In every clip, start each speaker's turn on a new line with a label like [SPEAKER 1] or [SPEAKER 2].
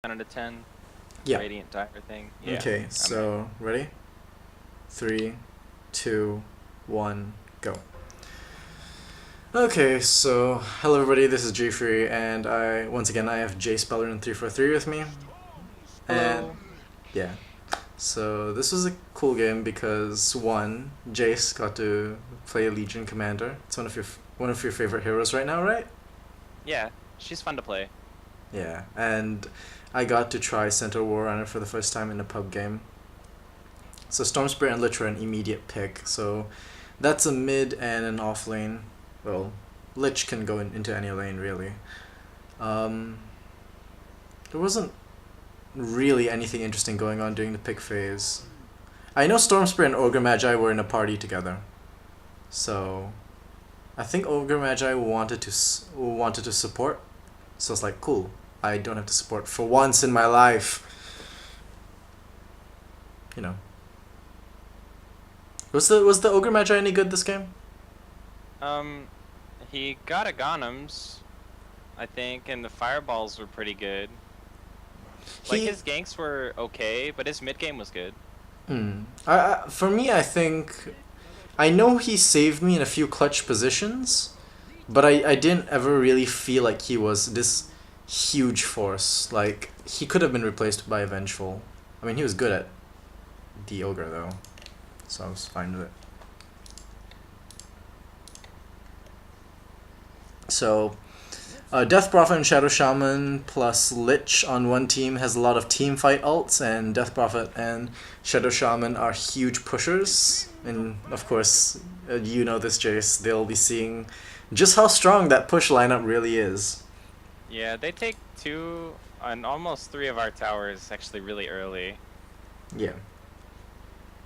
[SPEAKER 1] 10 out of 10.
[SPEAKER 2] Yeah.
[SPEAKER 1] Radiant Dire thing. Yeah.
[SPEAKER 2] Okay, so ready? 3, 2, 1, go. Okay, so hello everybody, this is Jeffrey, and once again I have JaceBeleren343 with me. And
[SPEAKER 1] Hello.
[SPEAKER 2] yeah. So this was a cool game because one, Jace got to play Legion Commander. It's one of your favorite heroes right now, right?
[SPEAKER 1] Yeah, she's fun to play.
[SPEAKER 2] Yeah, and I got to try Centaur Warrunner for the first time in a pub game. So Storm Spirit and Lich were an immediate pick, so that's a mid and an off lane. Well, Lich can go into any lane, really. There wasn't really anything interesting going on during the pick phase. I know Storm Spirit and Ogre Magi were in a party together, so I think Ogre Magi wanted to support. So it's like, cool, I don't have to support for once in my life. You know. Was the Ogre Magi any good this game?
[SPEAKER 1] He got a Ghanems, I think, and the fireballs were pretty good. Like, his ganks were okay, but his mid game was good.
[SPEAKER 2] For me, I think I know he saved me in a few clutch positions, but I didn't ever really feel like he was this huge force. Like, he could have been replaced by a Vengeful. I mean, he was good at the Ogre, though, so I was fine with it. So, Death Prophet and Shadow Shaman plus Lich on one team has a lot of team fight ults, and Death Prophet and Shadow Shaman are huge pushers. And of course, you know this, Jace, they'll be seeing just how strong that push lineup really is.
[SPEAKER 1] Yeah, they take 2 and almost 3 of our towers actually really early.
[SPEAKER 2] Yeah.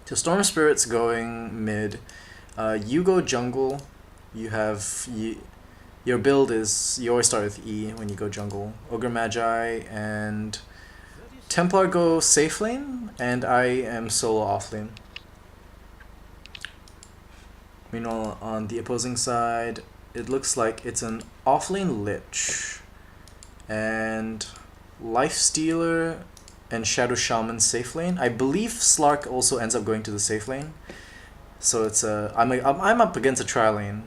[SPEAKER 2] So Storm Spirit's going mid. You go jungle. You have... Your build is, you always start with E when you go jungle. Ogre Magi and Templar go safe lane, and I am solo off lane. Meanwhile, on the opposing side, it looks like it's an off lane Lich. And Lifestealer and Shadow Shaman safe lane. I believe Slark also ends up going to the safe lane. So it's I'm up against a tri lane.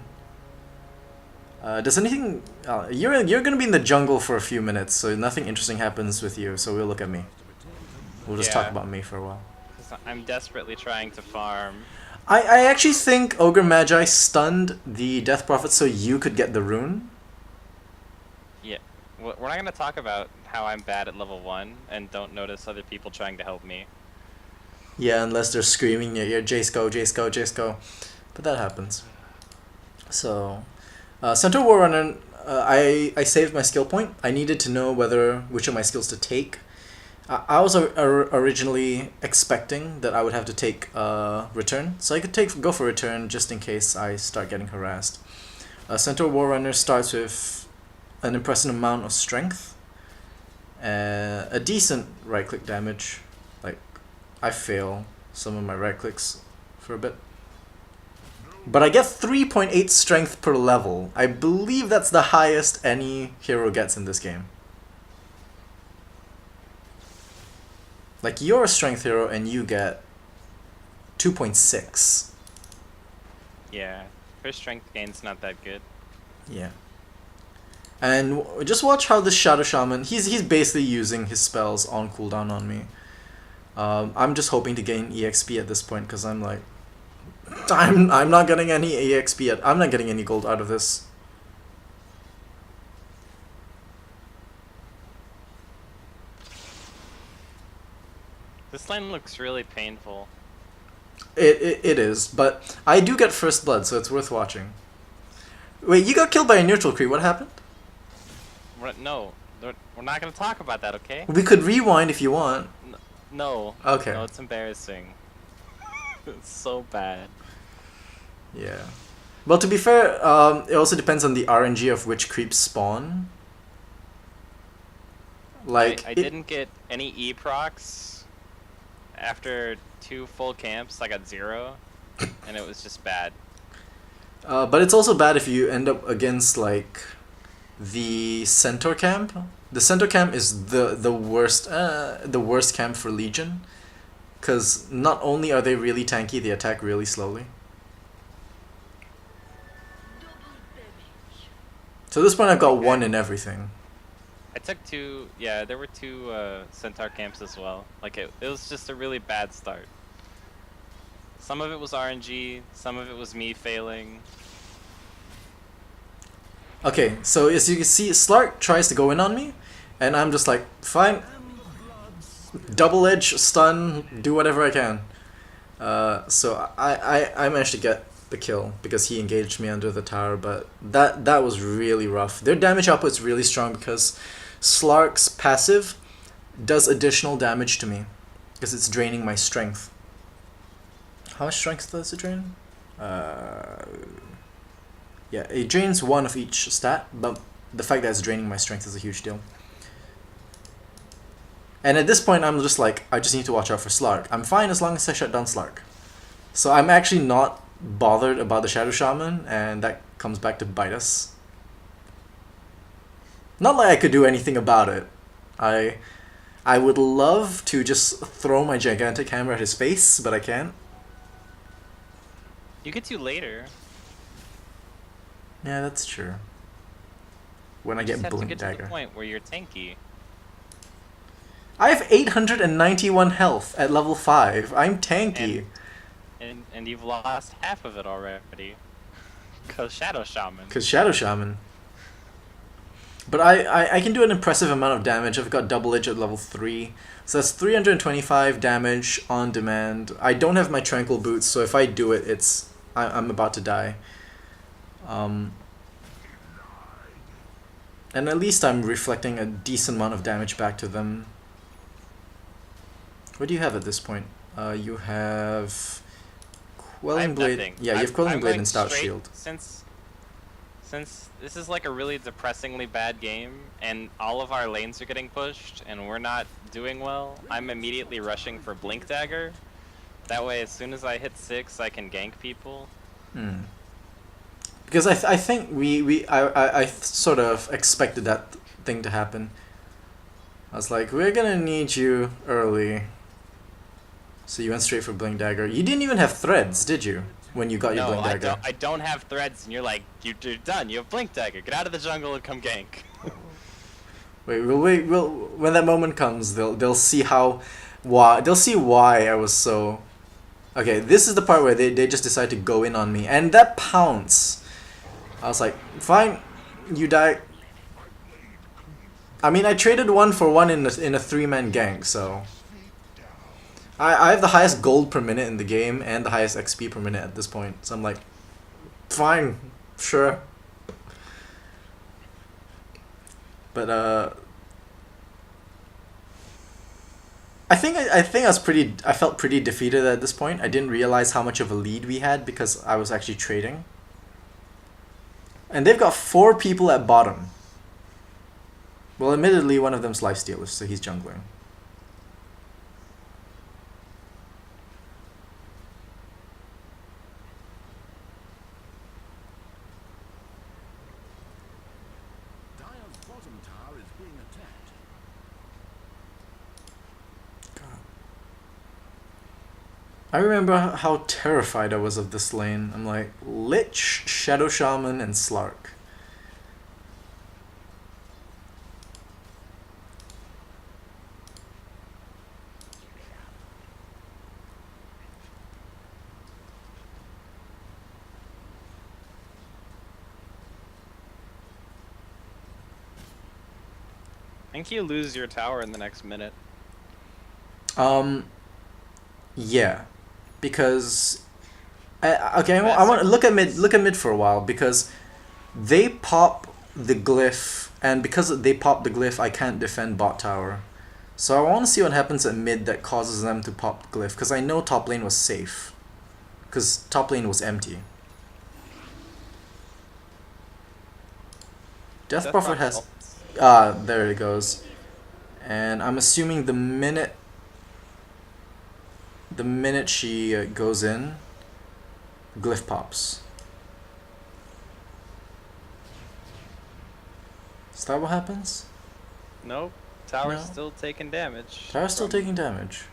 [SPEAKER 2] Does anything... you're gonna be in the jungle for a few minutes, so nothing interesting happens with you, so we'll look at me. We'll just talk about me for a while.
[SPEAKER 1] I'm desperately trying to farm.
[SPEAKER 2] I actually think Ogre Magi stunned the Death Prophet so you could get the rune.
[SPEAKER 1] Yeah, we're not gonna talk about how I'm bad at level 1 and don't notice other people trying to help me.
[SPEAKER 2] Yeah, unless they're screaming in your ear, Jace go, Jace go, Jace go. But that happens. So... Centaur Warrunner, I saved my skill point. I needed to know which of my skills to take. I was originally expecting that I would have to take return, so I could go for return just in case I start getting harassed. Centaur Warrunner starts with an impressive amount of strength, a decent right click damage. Like, I fail some of my right clicks for a bit. But I get 3.8 strength per level. I believe that's the highest any hero gets in this game. Like, you're a strength hero and you get 2.6.
[SPEAKER 1] Yeah, her strength gain's not that good.
[SPEAKER 2] Yeah. And just watch how this Shadow Shaman, he's basically using his spells on cooldown on me. I'm just hoping to gain EXP at this point because I'm like, I'm not getting any EXP yet. I'm not getting any gold out of this.
[SPEAKER 1] This lane looks really painful.
[SPEAKER 2] It is, but I do get first blood, so it's worth watching. Wait, you got killed by a neutral creep. What happened?
[SPEAKER 1] No, we're not gonna talk about that, okay?
[SPEAKER 2] We could rewind if you want.
[SPEAKER 1] No.
[SPEAKER 2] Okay.
[SPEAKER 1] No, it's embarrassing. It's so bad.
[SPEAKER 2] Yeah. Well, to be fair, it also depends on the RNG of which creeps spawn. Like,
[SPEAKER 1] I didn't get any E procs after 2 full camps. I got 0, and it was just bad.
[SPEAKER 2] But it's also bad if you end up against like the Centaur camp, The Centaur camp is the worst camp for Legion, because not only are they really tanky, they attack really slowly. So at this point I've got one in everything.
[SPEAKER 1] I took two, yeah, there were two Centaur camps as well. Like it was just a really bad start. Some of it was RNG, some of it was me failing.
[SPEAKER 2] Okay, so as you can see, Slark tries to go in on me, and I'm just like, fine, double edge, stun, do whatever I can. So I managed to get the kill because he engaged me under the tower, but that was really rough. Their damage output's really strong because Slark's passive does additional damage to me because it's draining my strength. How much strength does it drain? Yeah, it drains one of each stat, but the fact that it's draining my strength is a huge deal. And at this point, I'm just like, I just need to watch out for Slark. I'm fine as long as I shut down Slark. So I'm actually not bothered about the Shadow Shaman, and that comes back to bite us. Not like I could do anything about it. I would love to just throw my gigantic hammer at his face, but I can't.
[SPEAKER 1] You get to later.
[SPEAKER 2] Yeah, that's true. When I
[SPEAKER 1] You
[SPEAKER 2] get
[SPEAKER 1] just have to
[SPEAKER 2] Blink
[SPEAKER 1] get
[SPEAKER 2] Dagger.
[SPEAKER 1] to the point where you're tanky.
[SPEAKER 2] I have 891 health at level 5. I'm tanky.
[SPEAKER 1] And you've lost half of it already. Cause Shadow Shaman.
[SPEAKER 2] Because Shadow Shaman. But I can do an impressive amount of damage. I've got double edge at level 3. So that's 325 damage on demand. I don't have my Tranquil Boots, so if I do it, I'm about to die. And at least I'm reflecting a decent amount of damage back to them. What do you have at this point? You have Quelling Blade.
[SPEAKER 1] Nothing.
[SPEAKER 2] Yeah, you have Quelling
[SPEAKER 1] I'm
[SPEAKER 2] Blade
[SPEAKER 1] going
[SPEAKER 2] and Stout
[SPEAKER 1] straight-
[SPEAKER 2] Shield.
[SPEAKER 1] Since this is like a really depressingly bad game, and all of our lanes are getting pushed, and we're not doing well, I'm immediately rushing for Blink Dagger. That way, as soon as I hit 6, I can gank people.
[SPEAKER 2] Because I think I sort of expected that thing to happen. I was like, we're gonna need you early. So you went straight for Blink Dagger. You didn't even have threads, did you? When you got your Blink Dagger.
[SPEAKER 1] I don't have threads, and you're like, you're done. You have Blink Dagger. Get out of the jungle and come gank.
[SPEAKER 2] We'll when that moment comes, they'll see why I was so. Okay, this is the part where they just decide to go in on me, and that pounce. I was like, fine, you die. I mean, I traded 1 for 1 in a 3-man gank, so. I have the highest gold per minute in the game and the highest XP per minute at this point, so I'm like, fine, sure. But I think I felt pretty defeated at this point. I didn't realize how much of a lead we had because I was actually trading. And they've got 4 people at bottom. Well, admittedly, one of them's Lifestealer, so he's jungling. I remember how terrified I was of this lane. I'm like, Lich, Shadow Shaman, and Slark.
[SPEAKER 1] I think you lose your tower in the next minute.
[SPEAKER 2] Yeah, because okay, I want to look at mid for a while because they pop the glyph, and because they pop the glyph, I can't defend bot tower. So I want to see what happens at mid that causes them to pop the glyph, because I know top lane was safe, because top lane was empty. Death Prophet has there it goes, and I'm assuming the minute she goes in, glyph pops. Is that what happens?
[SPEAKER 1] Nope. Tower's
[SPEAKER 2] No.
[SPEAKER 1] still taking damage.
[SPEAKER 2] Tower's still taking damage.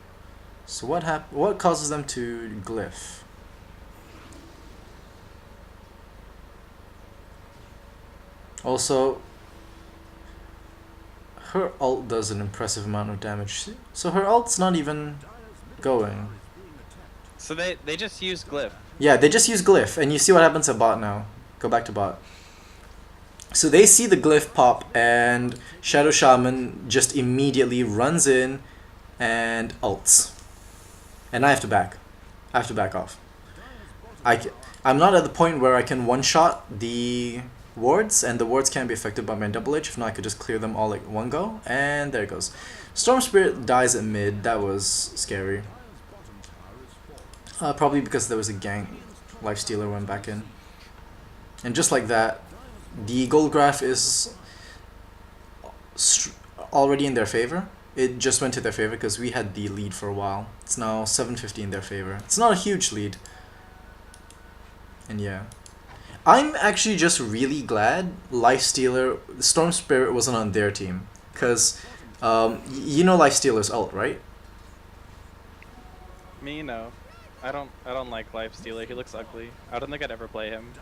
[SPEAKER 2] So what causes them to glyph? Also, her ult does an impressive amount of damage. So her ult's not even going.
[SPEAKER 1] So they just use glyph.
[SPEAKER 2] Yeah, they just use glyph, and you see what happens at bot now. Go back to bot. So they see the glyph pop, and Shadow Shaman just immediately runs in and ults. And I have to back. I have to back off. I'm not at the point where I can one-shot the wards, and the wards can't be affected by my double H. If not, I could just clear them all like one go, and there it goes. Storm Spirit dies at mid. That was scary. Probably because there was a gank. Lifestealer went back in. And just like that, the gold graph is already in their favor. It just went to their favor because we had the lead for a while. It's now 750 in their favor. It's not a huge lead. And yeah. I'm actually just really glad Lifestealer, Storm Spirit wasn't on their team. Because, you know Lifestealer's ult, right?
[SPEAKER 1] Me, no. I don't like Lifestealer. He looks ugly. I don't think I'd ever play him.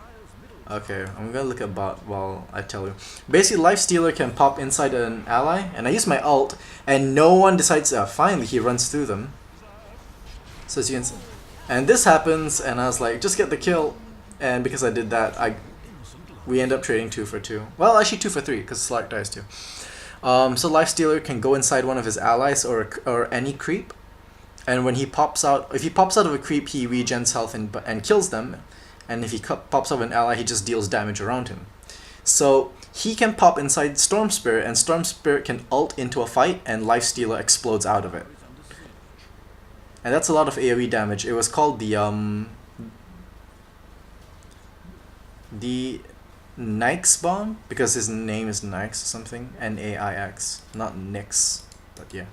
[SPEAKER 2] Okay, I'm gonna look at bot while I tell you. Basically, Lifestealer can pop inside an ally, and I use my ult, and no one decides. Finally, he runs through them. So as you can see, and this happens, and I was like, just get the kill, and because I did that, we end up trading 2 for 2. Well, actually 2 for 3 because Slark dies too. So Lifestealer can go inside one of his allies or any creep. And when he pops out, if he pops out of a creep, he regens health and kills them. And if he pops out of an ally, he just deals damage around him. So he can pop inside Storm Spirit, and Storm Spirit can ult into a fight, and Lifestealer explodes out of it. And that's a lot of AoE damage. It was called the Nix bomb, because his name is Nix or something. N-A-I-X, not Nix, but yeah.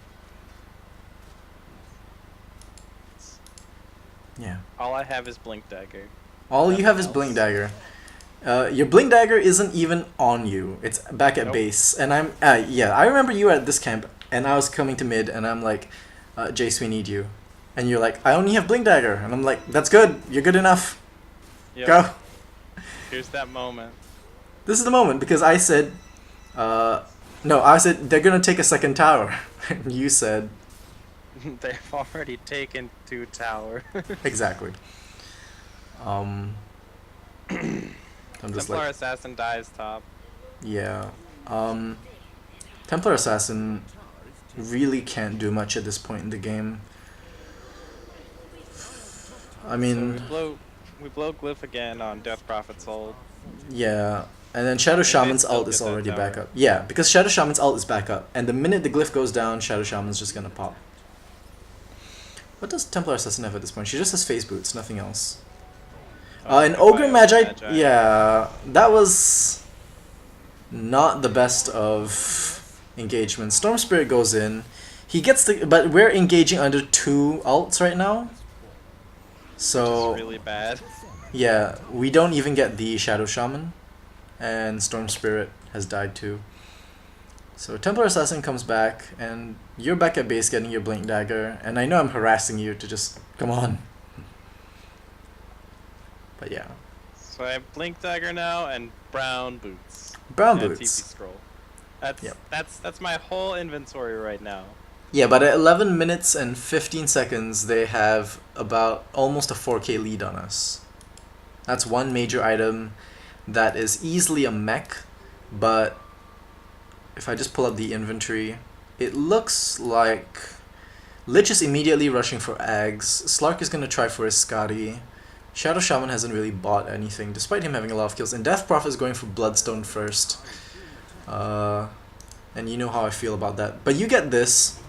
[SPEAKER 2] Yeah.
[SPEAKER 1] All I have is Blink Dagger.
[SPEAKER 2] All you have is Blink Dagger. Your Blink Dagger isn't even on you. It's back at base. And I'm... yeah, I remember you were at this camp, and I was coming to mid, and I'm like, Jace, we need you. And you're like, I only have Blink Dagger. And I'm like, that's good. You're good enough. Yep. Go.
[SPEAKER 1] Here's that moment.
[SPEAKER 2] This is the moment, because I said... no, I said, they're gonna take a second tower. And you said...
[SPEAKER 1] They've already taken 2 tower.
[SPEAKER 2] Exactly. I'm just
[SPEAKER 1] Templar Assassin dies top.
[SPEAKER 2] Yeah. Templar Assassin really can't do much at this point in the game. I mean...
[SPEAKER 1] So we blow Glyph again on Death Prophet's ult.
[SPEAKER 2] Yeah. And then Shadow Shaman's ult is already back up. Yeah, because Shadow Shaman's ult is back up. And the minute the Glyph goes down, Shadow Shaman's just gonna pop. What does Templar Assassin have at this point? She just has phase boots, nothing else. And Ogre Magi, yeah, that was not the best of engagements. Storm Spirit goes in. He gets the... But we're engaging under 2 ults right now. So...
[SPEAKER 1] Which is really bad.
[SPEAKER 2] Yeah, we don't even get the Shadow Shaman. And Storm Spirit has died too. So Templar Assassin comes back, and you're back at base getting your Blink Dagger, and I know I'm harassing you to just, come on. But yeah.
[SPEAKER 1] So I have Blink Dagger now, and Brown Boots.
[SPEAKER 2] Brown
[SPEAKER 1] and
[SPEAKER 2] Boots.
[SPEAKER 1] TP Scroll. That's,
[SPEAKER 2] yep.
[SPEAKER 1] that's my whole inventory right now.
[SPEAKER 2] Yeah, but at 11 minutes and 15 seconds, they have about almost a 4k lead on us. That's one major item that is easily a mech, but... If I just pull up the inventory, it looks like Lich is immediately rushing for Ags. Slark is going to try for his Scotty. Shadow Shaman hasn't really bought anything, despite him having a lot of kills. And Death Prophet is going for Bloodstone first. And you know how I feel about that. But you get this.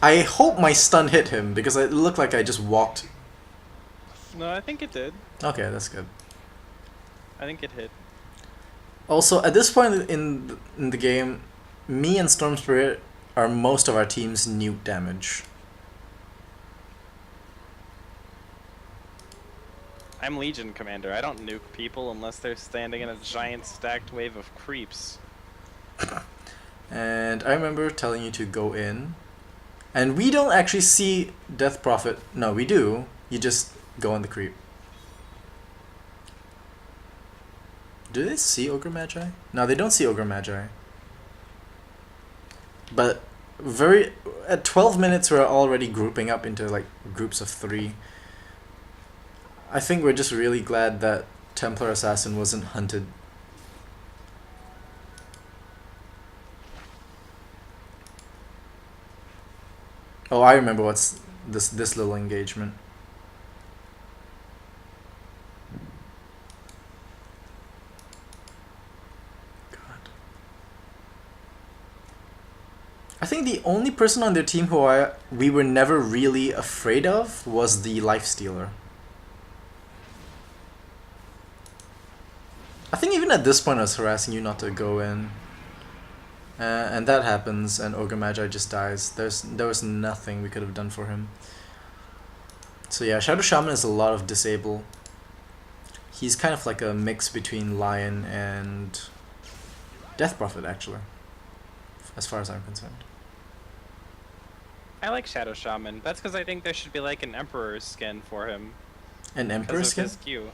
[SPEAKER 2] I hope my stun hit him, because it looked like I just walked.
[SPEAKER 1] No, I think it did.
[SPEAKER 2] Okay, that's good.
[SPEAKER 1] I think it hit.
[SPEAKER 2] Also, at this point in the game, me and Storm Spirit are most of our team's nuke damage.
[SPEAKER 1] I'm Legion Commander. I don't nuke people unless they're standing in a giant stacked wave of creeps.
[SPEAKER 2] And I remember telling you to go in. And we don't actually see Death Prophet. No, we do. You just go on the creep. Do they see Ogre Magi? No, they don't see Ogre Magi. But at 12 minutes we're already grouping up into like groups of 3. I think we're just really glad that Templar Assassin wasn't hunted. Oh, I remember what's this little engagement. God. I think the only person on their team who we were never really afraid of was the Lifestealer. I think even at this point I was harassing you not to go in. And that happens, and Ogre Magi just dies. There was nothing we could have done for him. So yeah, Shadow Shaman is a lot of disable. He's kind of like a mix between Lion and Death Prophet, actually, as far as I'm concerned.
[SPEAKER 1] I like Shadow Shaman. That's because I think there should be like an Emperor skin for him.
[SPEAKER 2] An Emperor skin?
[SPEAKER 1] His Q.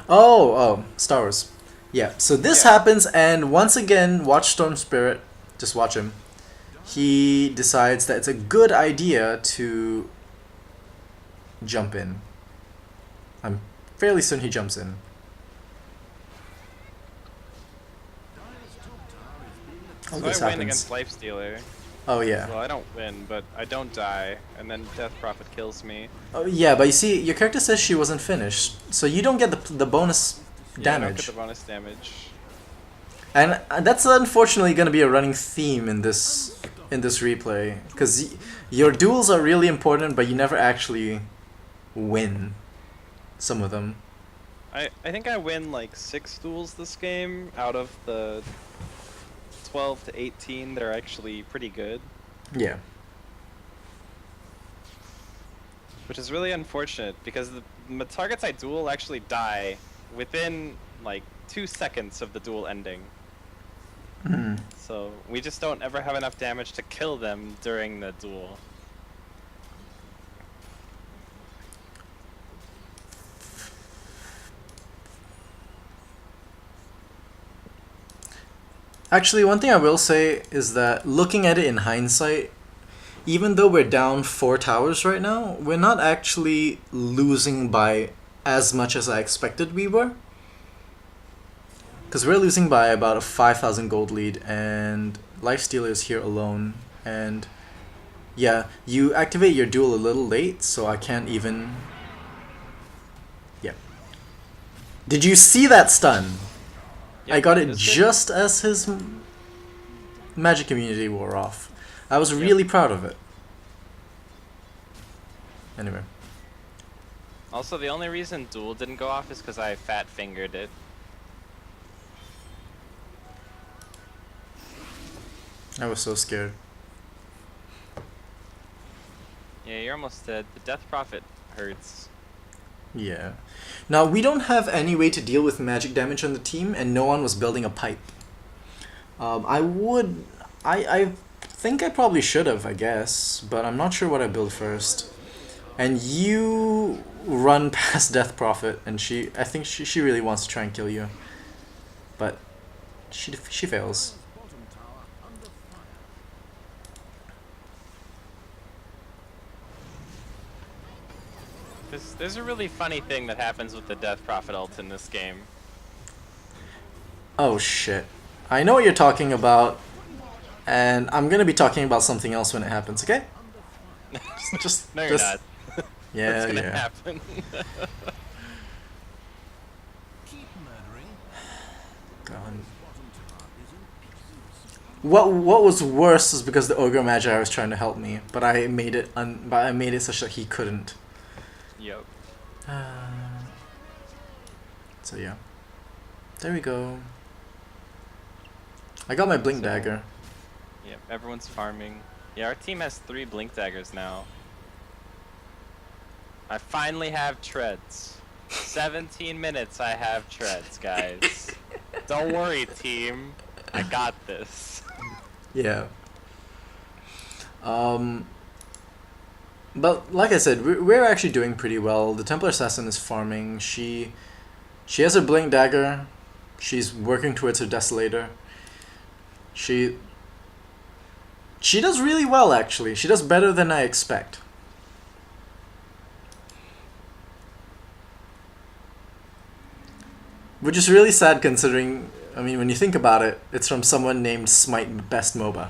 [SPEAKER 2] Oh, Star Wars. Yeah, so this happens, and once again, watch Storm Spirit, just watch him. He decides that it's a good idea to jump in. I'm fairly certain he jumps in.
[SPEAKER 1] So I win against Lifestealer.
[SPEAKER 2] Oh yeah.
[SPEAKER 1] Well, I don't win, but I don't die, and then Death Prophet kills me.
[SPEAKER 2] Oh yeah, but you see, your character says she wasn't finished, so you don't get the bonus damage.
[SPEAKER 1] Yeah, I don't get the bonus damage.
[SPEAKER 2] And that's unfortunately going to be a running theme in this replay, because your duels are really important, but you never actually win some of them.
[SPEAKER 1] I think I win like 6 duels this game out of the 12 to 18 that are actually pretty good.
[SPEAKER 2] Yeah.
[SPEAKER 1] Which is really unfortunate, because the targets I duel actually die within like 2 seconds of the duel ending.
[SPEAKER 2] Mm.
[SPEAKER 1] So we just don't ever have enough damage to kill them during the duel.
[SPEAKER 2] Actually, one thing I will say is that looking at it in hindsight, even though we're down 4 towers right now, we're not actually losing by as much as I expected we were. Because we're losing by about a 5,000 gold lead, and Lifestealer is here alone. And yeah, you activate your duel a little late, so I can't even... Yeah. Did you see that stun?
[SPEAKER 1] Yep,
[SPEAKER 2] I got it just as his magic immunity wore off. I was really proud of it. Anyway.
[SPEAKER 1] Also, the only reason duel didn't go off is because I fat fingered it.
[SPEAKER 2] I was so scared.
[SPEAKER 1] Yeah, you're almost dead. The Death Prophet hurts.
[SPEAKER 2] Yeah. Now, we don't have any way to deal with magic damage on the team, and no one was building a pipe. I think I probably should have, I guess, but I'm not sure what I build first. And you run past Death Prophet, and I think she really wants to try and kill you. But she fails.
[SPEAKER 1] There's a really funny thing that happens with the Death Prophet ult in this game.
[SPEAKER 2] Oh shit. I know what you're talking about, and I'm gonna be talking about something else when it happens, okay?
[SPEAKER 1] No, you're not.
[SPEAKER 2] Yeah,
[SPEAKER 1] What's gonna
[SPEAKER 2] yeah.
[SPEAKER 1] happen?
[SPEAKER 2] God. What was worse is because the Ogre Magi was trying to help me, but I made it such that he couldn't.
[SPEAKER 1] Yep.
[SPEAKER 2] So yeah. There we go. I got my Blink Dagger.
[SPEAKER 1] Yep, everyone's farming. Yeah, our team has 3 Blink Daggers now. I finally have treads. 17 minutes I have treads, guys. Don't worry, team. I got this.
[SPEAKER 2] Yeah. But like I said, we're actually doing pretty well. The Templar Assassin is farming. She has her Blink Dagger. She's working towards her Desolator. She does really well, actually. She does better than I expect. Which is really sad considering, I mean, when you think about it, it's from someone named Smite Best MOBA.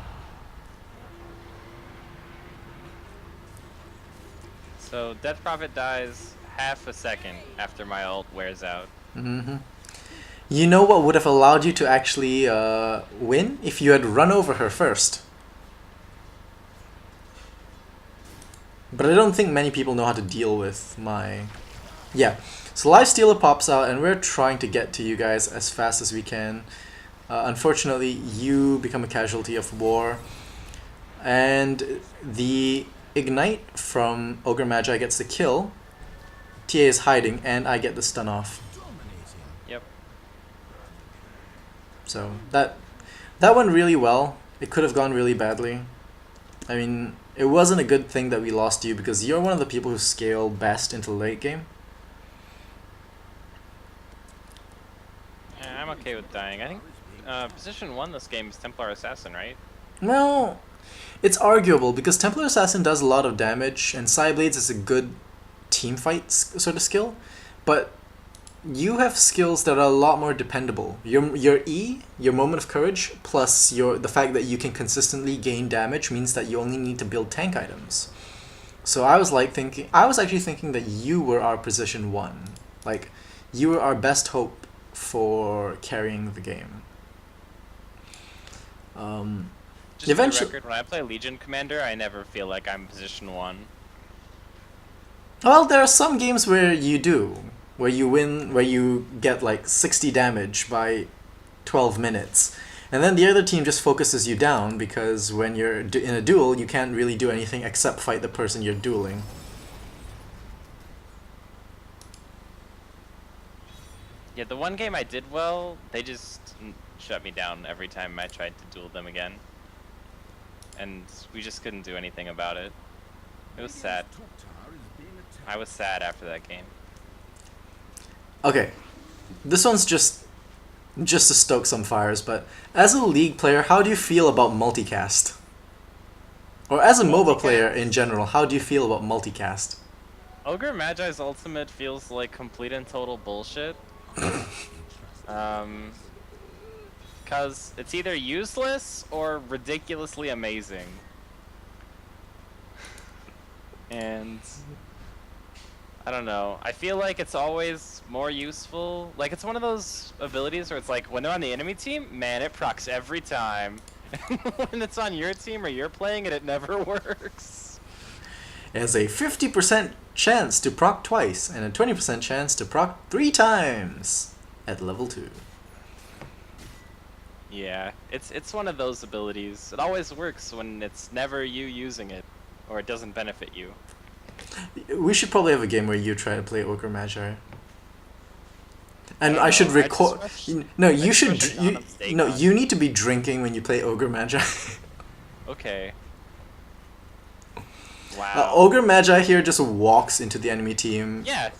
[SPEAKER 1] So Death Prophet dies half a second after my ult wears out.
[SPEAKER 2] Mm-hmm. You know what would have allowed you to actually win? If you had run over her first. But I don't think many people know how to deal with my... Yeah. So Lifestealer pops out and we're trying to get to you guys as fast as we can. Unfortunately, you become a casualty of war. And the Ignite from Ogre Magi gets the kill. TA is hiding and I get the stun off.
[SPEAKER 1] Yep.
[SPEAKER 2] So that went really well. It could have gone really badly. I mean, it wasn't a good thing that we lost you because you're one of the people who scale best into the late game.
[SPEAKER 1] Yeah, I'm okay with dying. I think position 1 this game is Templar Assassin, right?
[SPEAKER 2] Well, it's arguable because Templar Assassin does a lot of damage and Psyblades is a good team fight sort of skill, but you have skills that are a lot more dependable. Your E, your Moment of Courage, plus the fact that you can consistently gain damage means that you only need to build tank items. So I was actually thinking that you were our position 1. Like, you were our best hope for carrying the game.
[SPEAKER 1] Just
[SPEAKER 2] Eventually,
[SPEAKER 1] for the record, when I play Legion Commander, I never feel like I'm position 1.
[SPEAKER 2] well, there are some games where you do. Where you win, where you get like 60 damage by 12 minutes. And then the other team just focuses you down because when you're in a duel, you can't really do anything except fight the person you're dueling.
[SPEAKER 1] Yeah, the one game I did well, they just shut me down every time I tried to duel them again. And we just couldn't do anything about it. It was sad. I was sad after that game.
[SPEAKER 2] Okay, this one's just to stoke some fires, but as a League player, how do you feel about multicast? Or as a MOBA player in general, how do you feel about multicast?
[SPEAKER 1] Ogre Magi's ultimate feels like complete and total bullshit. Cause it's either useless or ridiculously amazing. And I don't know. I feel like it's always more useful. Like, it's one of those abilities where it's like, when they're on the enemy team, man, it procs every time. When it's on your team or you're playing it never works.
[SPEAKER 2] It has a 50% chance to proc twice and a 20% chance to proc 3 times at level 2.
[SPEAKER 1] Yeah, it's one of those abilities. It always works when it's never you using it, or it doesn't benefit you.
[SPEAKER 2] We should probably have a game where you try to play Ogre Magi. And I should record. No, you should. You need to be drinking when you play Ogre Magi.
[SPEAKER 1] Okay. Wow.
[SPEAKER 2] Ogre Magi here just walks into the enemy team.
[SPEAKER 1] Yeah.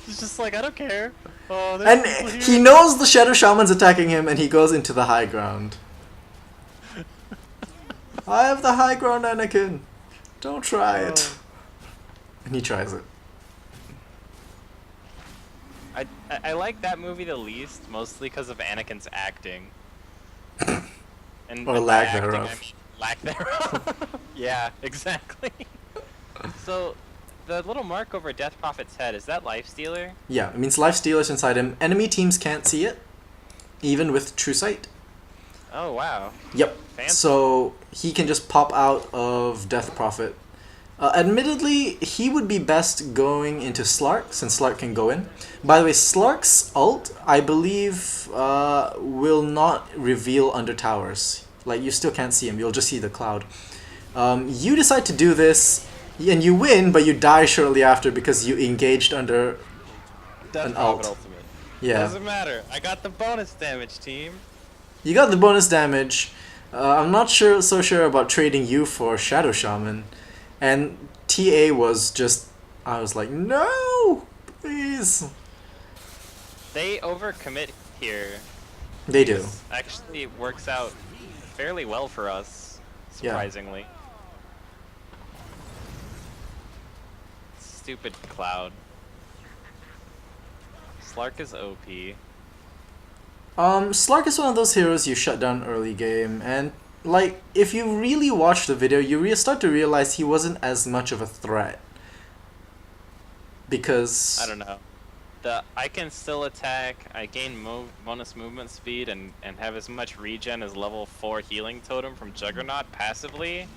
[SPEAKER 1] He's just like, I don't care. Oh,
[SPEAKER 2] and he knows the Shadow Shaman's attacking him, and he goes into the high ground. I have the high ground, Anakin. Don't try it. And he tries it.
[SPEAKER 1] I like that movie the least, mostly because of Anakin's acting. And
[SPEAKER 2] or lack thereof.
[SPEAKER 1] I mean, lack thereof. Yeah, exactly. So, the little mark over Death Prophet's head, is that Lifestealer?
[SPEAKER 2] Yeah, it means Lifestealer's inside him. Enemy teams can't see it, even with True Sight.
[SPEAKER 1] Oh, wow.
[SPEAKER 2] Yep.
[SPEAKER 1] Fancy.
[SPEAKER 2] So, he can just pop out of Death Prophet. Admittedly, he would be best going into Slark, since Slark can go in. By the way, Slark's ult, I believe, will not reveal under towers. Like, you still can't see him, you'll just see the cloud. You decide to do this, and you win, but you die shortly after because you engaged under
[SPEAKER 1] Death
[SPEAKER 2] an
[SPEAKER 1] Prophet
[SPEAKER 2] ult.
[SPEAKER 1] ultimate.
[SPEAKER 2] Yeah.
[SPEAKER 1] Doesn't matter. I got the bonus damage, team.
[SPEAKER 2] You got the bonus damage. I'm not so sure about trading you for Shadow Shaman. And TA was just... I was like, no! Please!
[SPEAKER 1] They overcommit here.
[SPEAKER 2] They do.
[SPEAKER 1] This actually works out fairly well for us, surprisingly. Yeah. Stupid Cloud. Slark is OP.
[SPEAKER 2] Slark is one of those heroes you shut down early game, and like, if you really watch the video, you start to realize he wasn't as much of a threat. Because...
[SPEAKER 1] I don't know. I can still attack, I gain bonus movement speed, and have as much regen as level 4 healing totem from Juggernaut passively.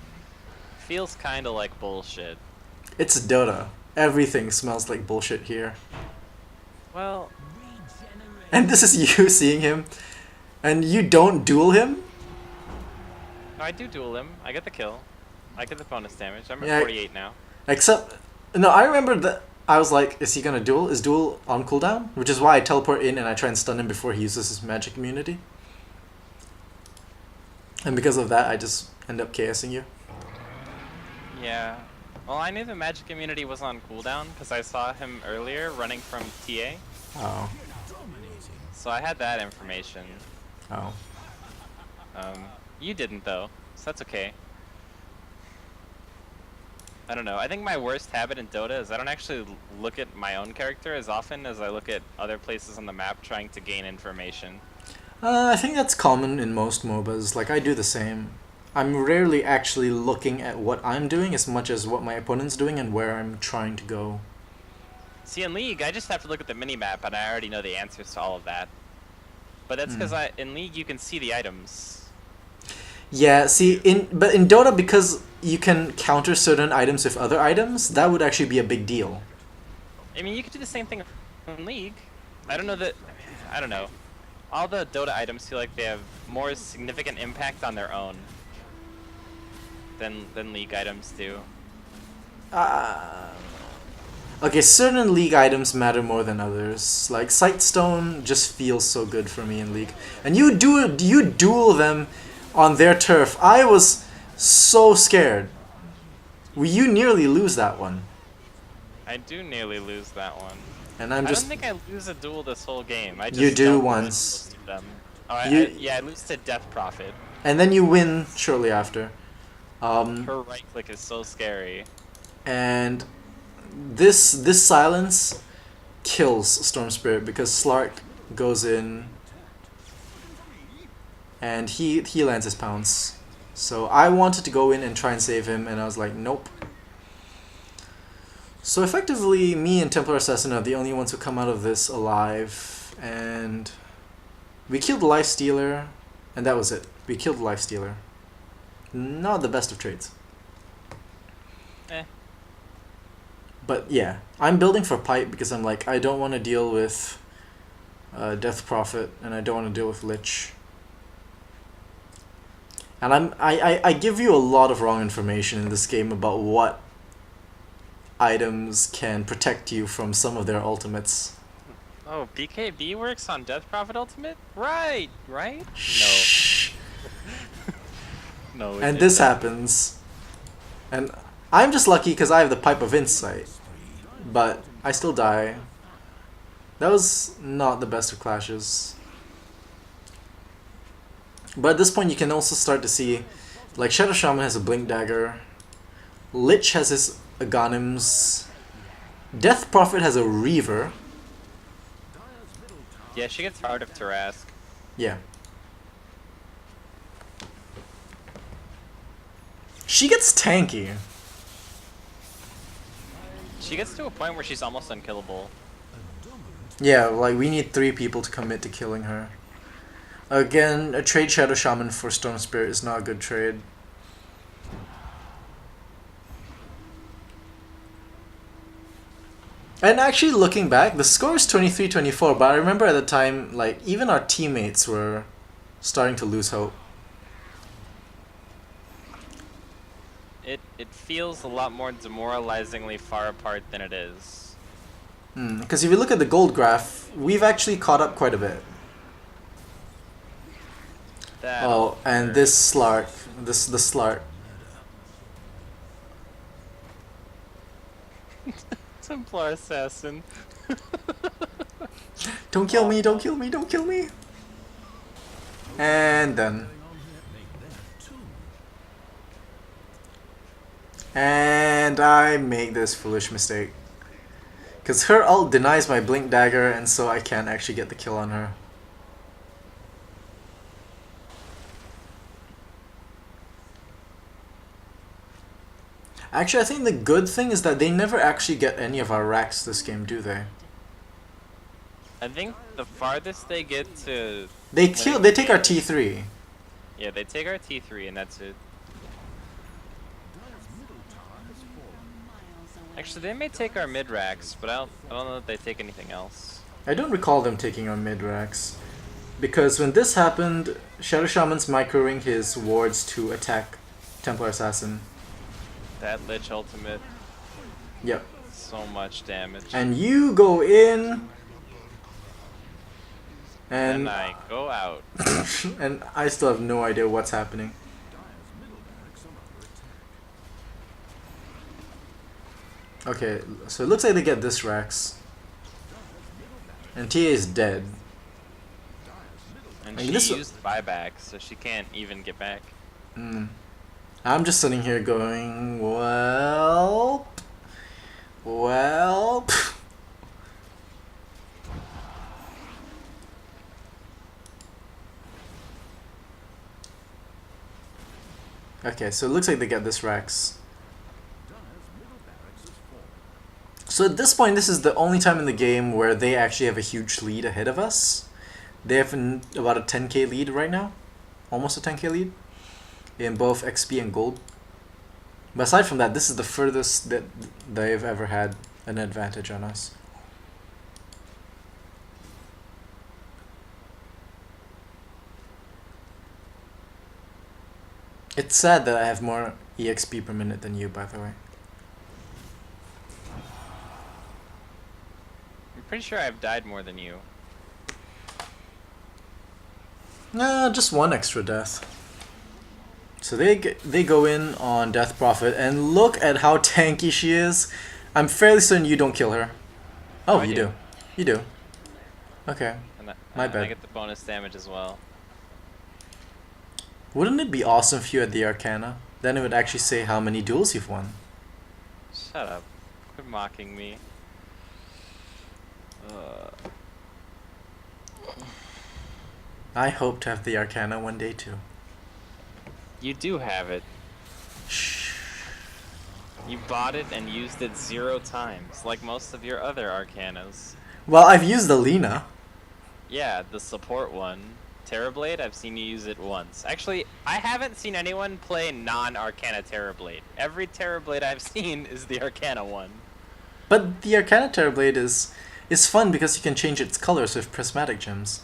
[SPEAKER 1] Feels kinda like bullshit.
[SPEAKER 2] It's Dota. Everything smells like bullshit here.
[SPEAKER 1] Well...
[SPEAKER 2] And this is you seeing him, and you don't duel him?
[SPEAKER 1] No, I do duel him. I get the kill. I get the bonus damage. I'm at 48 now.
[SPEAKER 2] Except... No, I remember that... I was like, is he gonna duel? Is duel on cooldown? Which is why I teleport in and I try and stun him before he uses his magic immunity. And because of that, I just end up KSing you.
[SPEAKER 1] Yeah. Well, I knew the magic immunity was on cooldown because I saw him earlier running from TA.
[SPEAKER 2] Oh.
[SPEAKER 1] So I had that information.
[SPEAKER 2] Oh.
[SPEAKER 1] You didn't though, so that's okay. I don't know. I think my worst habit in Dota is I don't actually look at my own character as often as I look at other places on the map trying to gain information.
[SPEAKER 2] I think that's common in most MOBAs. Like, I do the same. I'm rarely actually looking at what I'm doing as much as what my opponent's doing and where I'm trying to go.
[SPEAKER 1] See, in League, I just have to look at the minimap and I already know the answers to all of that. But that's because in League you can see the items.
[SPEAKER 2] Yeah, see, but in Dota, because you can counter certain items with other items, that would actually be a big deal.
[SPEAKER 1] I mean, you could do the same thing in League. I don't know. All the Dota items feel like they have more significant impact on their own than League items do.
[SPEAKER 2] Okay, certain League items matter more than others. Like, Sightstone just feels so good for me in League. And you duel them on their turf. I was so scared. You nearly lose that one.
[SPEAKER 1] I do nearly lose that one.
[SPEAKER 2] And
[SPEAKER 1] I don't think I lose a duel this whole game. I just
[SPEAKER 2] you do
[SPEAKER 1] don't
[SPEAKER 2] once.
[SPEAKER 1] Them. Oh, I lose to Death Prophet.
[SPEAKER 2] And then you win shortly after.
[SPEAKER 1] Her right click is so scary.
[SPEAKER 2] And this silence kills Storm Spirit because Slark goes in and he lands his pounce. So I wanted to go in and try and save him, and I was like, nope. So effectively, me and Templar Assassin are the only ones who come out of this alive, and we killed the Lifestealer, and that was it. We killed the Lifestealer. Not the best of trades. But yeah, I'm building for Pipe because I'm like, I don't want to deal with Death Prophet, and I don't want to deal with Lich. And I give you a lot of wrong information in this game about what items can protect you from some of their ultimates.
[SPEAKER 1] Oh, BKB works on Death Prophet ultimate? Right?
[SPEAKER 2] Shh.
[SPEAKER 1] No. No.
[SPEAKER 2] And this happens. And I'm just lucky because I have the Pipe of Insight. But I still die. That was not the best of clashes. But at this point you can also start to see, like, Shadow Shaman has a Blink Dagger, Lich has his Aghanims, Death Prophet has a Reaver.
[SPEAKER 1] Yeah, she gets hard of Tarask.
[SPEAKER 2] Yeah. She gets tanky.
[SPEAKER 1] She gets to a point where she's almost unkillable.
[SPEAKER 2] Yeah, like, we need 3 people to commit to killing her. Again, a trade Shadow Shaman for Storm Spirit is not a good trade. And actually, looking back, the score is 23-24, but I remember at the time, like, even our teammates were starting to lose hope.
[SPEAKER 1] It feels a lot more demoralizingly far apart than it is.
[SPEAKER 2] Because if you look at the gold graph, we've actually caught up quite a bit. Oh, and this Slark. The Slark.
[SPEAKER 1] Templar Assassin.
[SPEAKER 2] Don't kill me, don't kill me, don't kill me! And done. And I make this foolish mistake. Because her ult denies my blink dagger, and so I can't actually get the kill on her. Actually, I think the good thing is that they never actually get any of our racks this game, do they?
[SPEAKER 1] I think the farthest they get to...
[SPEAKER 2] They take our T3.
[SPEAKER 1] Yeah, they take our T3 and that's it. Actually, they may take our mid racks, but I don't know if they take anything else.
[SPEAKER 2] I don't recall them taking our mid racks. Because when this happened, Shadow Shaman's microing his wards to attack Templar Assassin.
[SPEAKER 1] That Lich ultimate.
[SPEAKER 2] Yep.
[SPEAKER 1] So much damage.
[SPEAKER 2] And you go in. And
[SPEAKER 1] I go out.
[SPEAKER 2] and I still have no idea what's happening. Okay, so it looks like they get this Rex. And TA is dead.
[SPEAKER 1] And
[SPEAKER 2] like
[SPEAKER 1] she used buyback, so she can't even get back.
[SPEAKER 2] I'm just sitting here going, well... Okay, so it looks like they get this Rex. So at this point, this is the only time in the game where they actually have a huge lead ahead of us. They have about a 10k lead right now. Almost a 10k lead. In both XP and gold. But aside from that, this is the furthest that they've ever had an advantage on us. It's sad that I have more EXP per minute than you, by the way.
[SPEAKER 1] I'm pretty sure I've died more than you.
[SPEAKER 2] Nah, just one extra death. So they go in on Death Prophet, and look at how tanky she is. I'm fairly certain you don't kill her. Oh, you do. You do. Okay. My bad.
[SPEAKER 1] I get the bonus damage as well.
[SPEAKER 2] Wouldn't it be awesome if you had the Arcana? Then it would actually say how many duels you've won.
[SPEAKER 1] Shut up. Quit mocking me.
[SPEAKER 2] I hope to have the Arcana one day too.
[SPEAKER 1] You do have it.
[SPEAKER 2] Shh.
[SPEAKER 1] You bought it and used it 0 times, like most of your other Arcanas.
[SPEAKER 2] Well, I've used the Lina.
[SPEAKER 1] Yeah, the support one. Terrorblade, I've seen you use it once. Actually, I haven't seen anyone play non-Arcana Terrorblade. Every Terrorblade I've seen is the Arcana one.
[SPEAKER 2] But the Arcana Terrorblade is fun because you can change its colors with prismatic gems.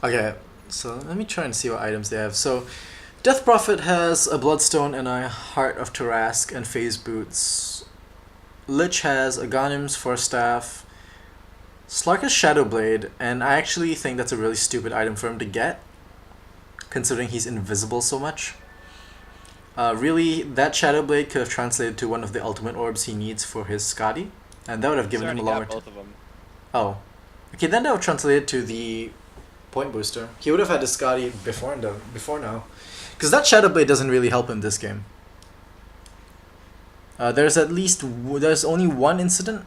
[SPEAKER 2] Okay, so let me try and see what items they have. So, Death Prophet has a Bloodstone and a Heart of Tarask and Phase Boots. Lich has a Ghanim's Force Staff. Slark has Shadow Blade, and I actually think that's a really stupid item for him to get, considering he's invisible so much. Really, that Shadow Blade could have translated to one of the ultimate orbs he needs for his Skadi, and that would have given him a longer
[SPEAKER 1] both of them.
[SPEAKER 2] Oh. Okay, then that would translate to the point booster. He would have had his Skadi before now. Because that Shadow Blade doesn't really help him this game. There's only one incident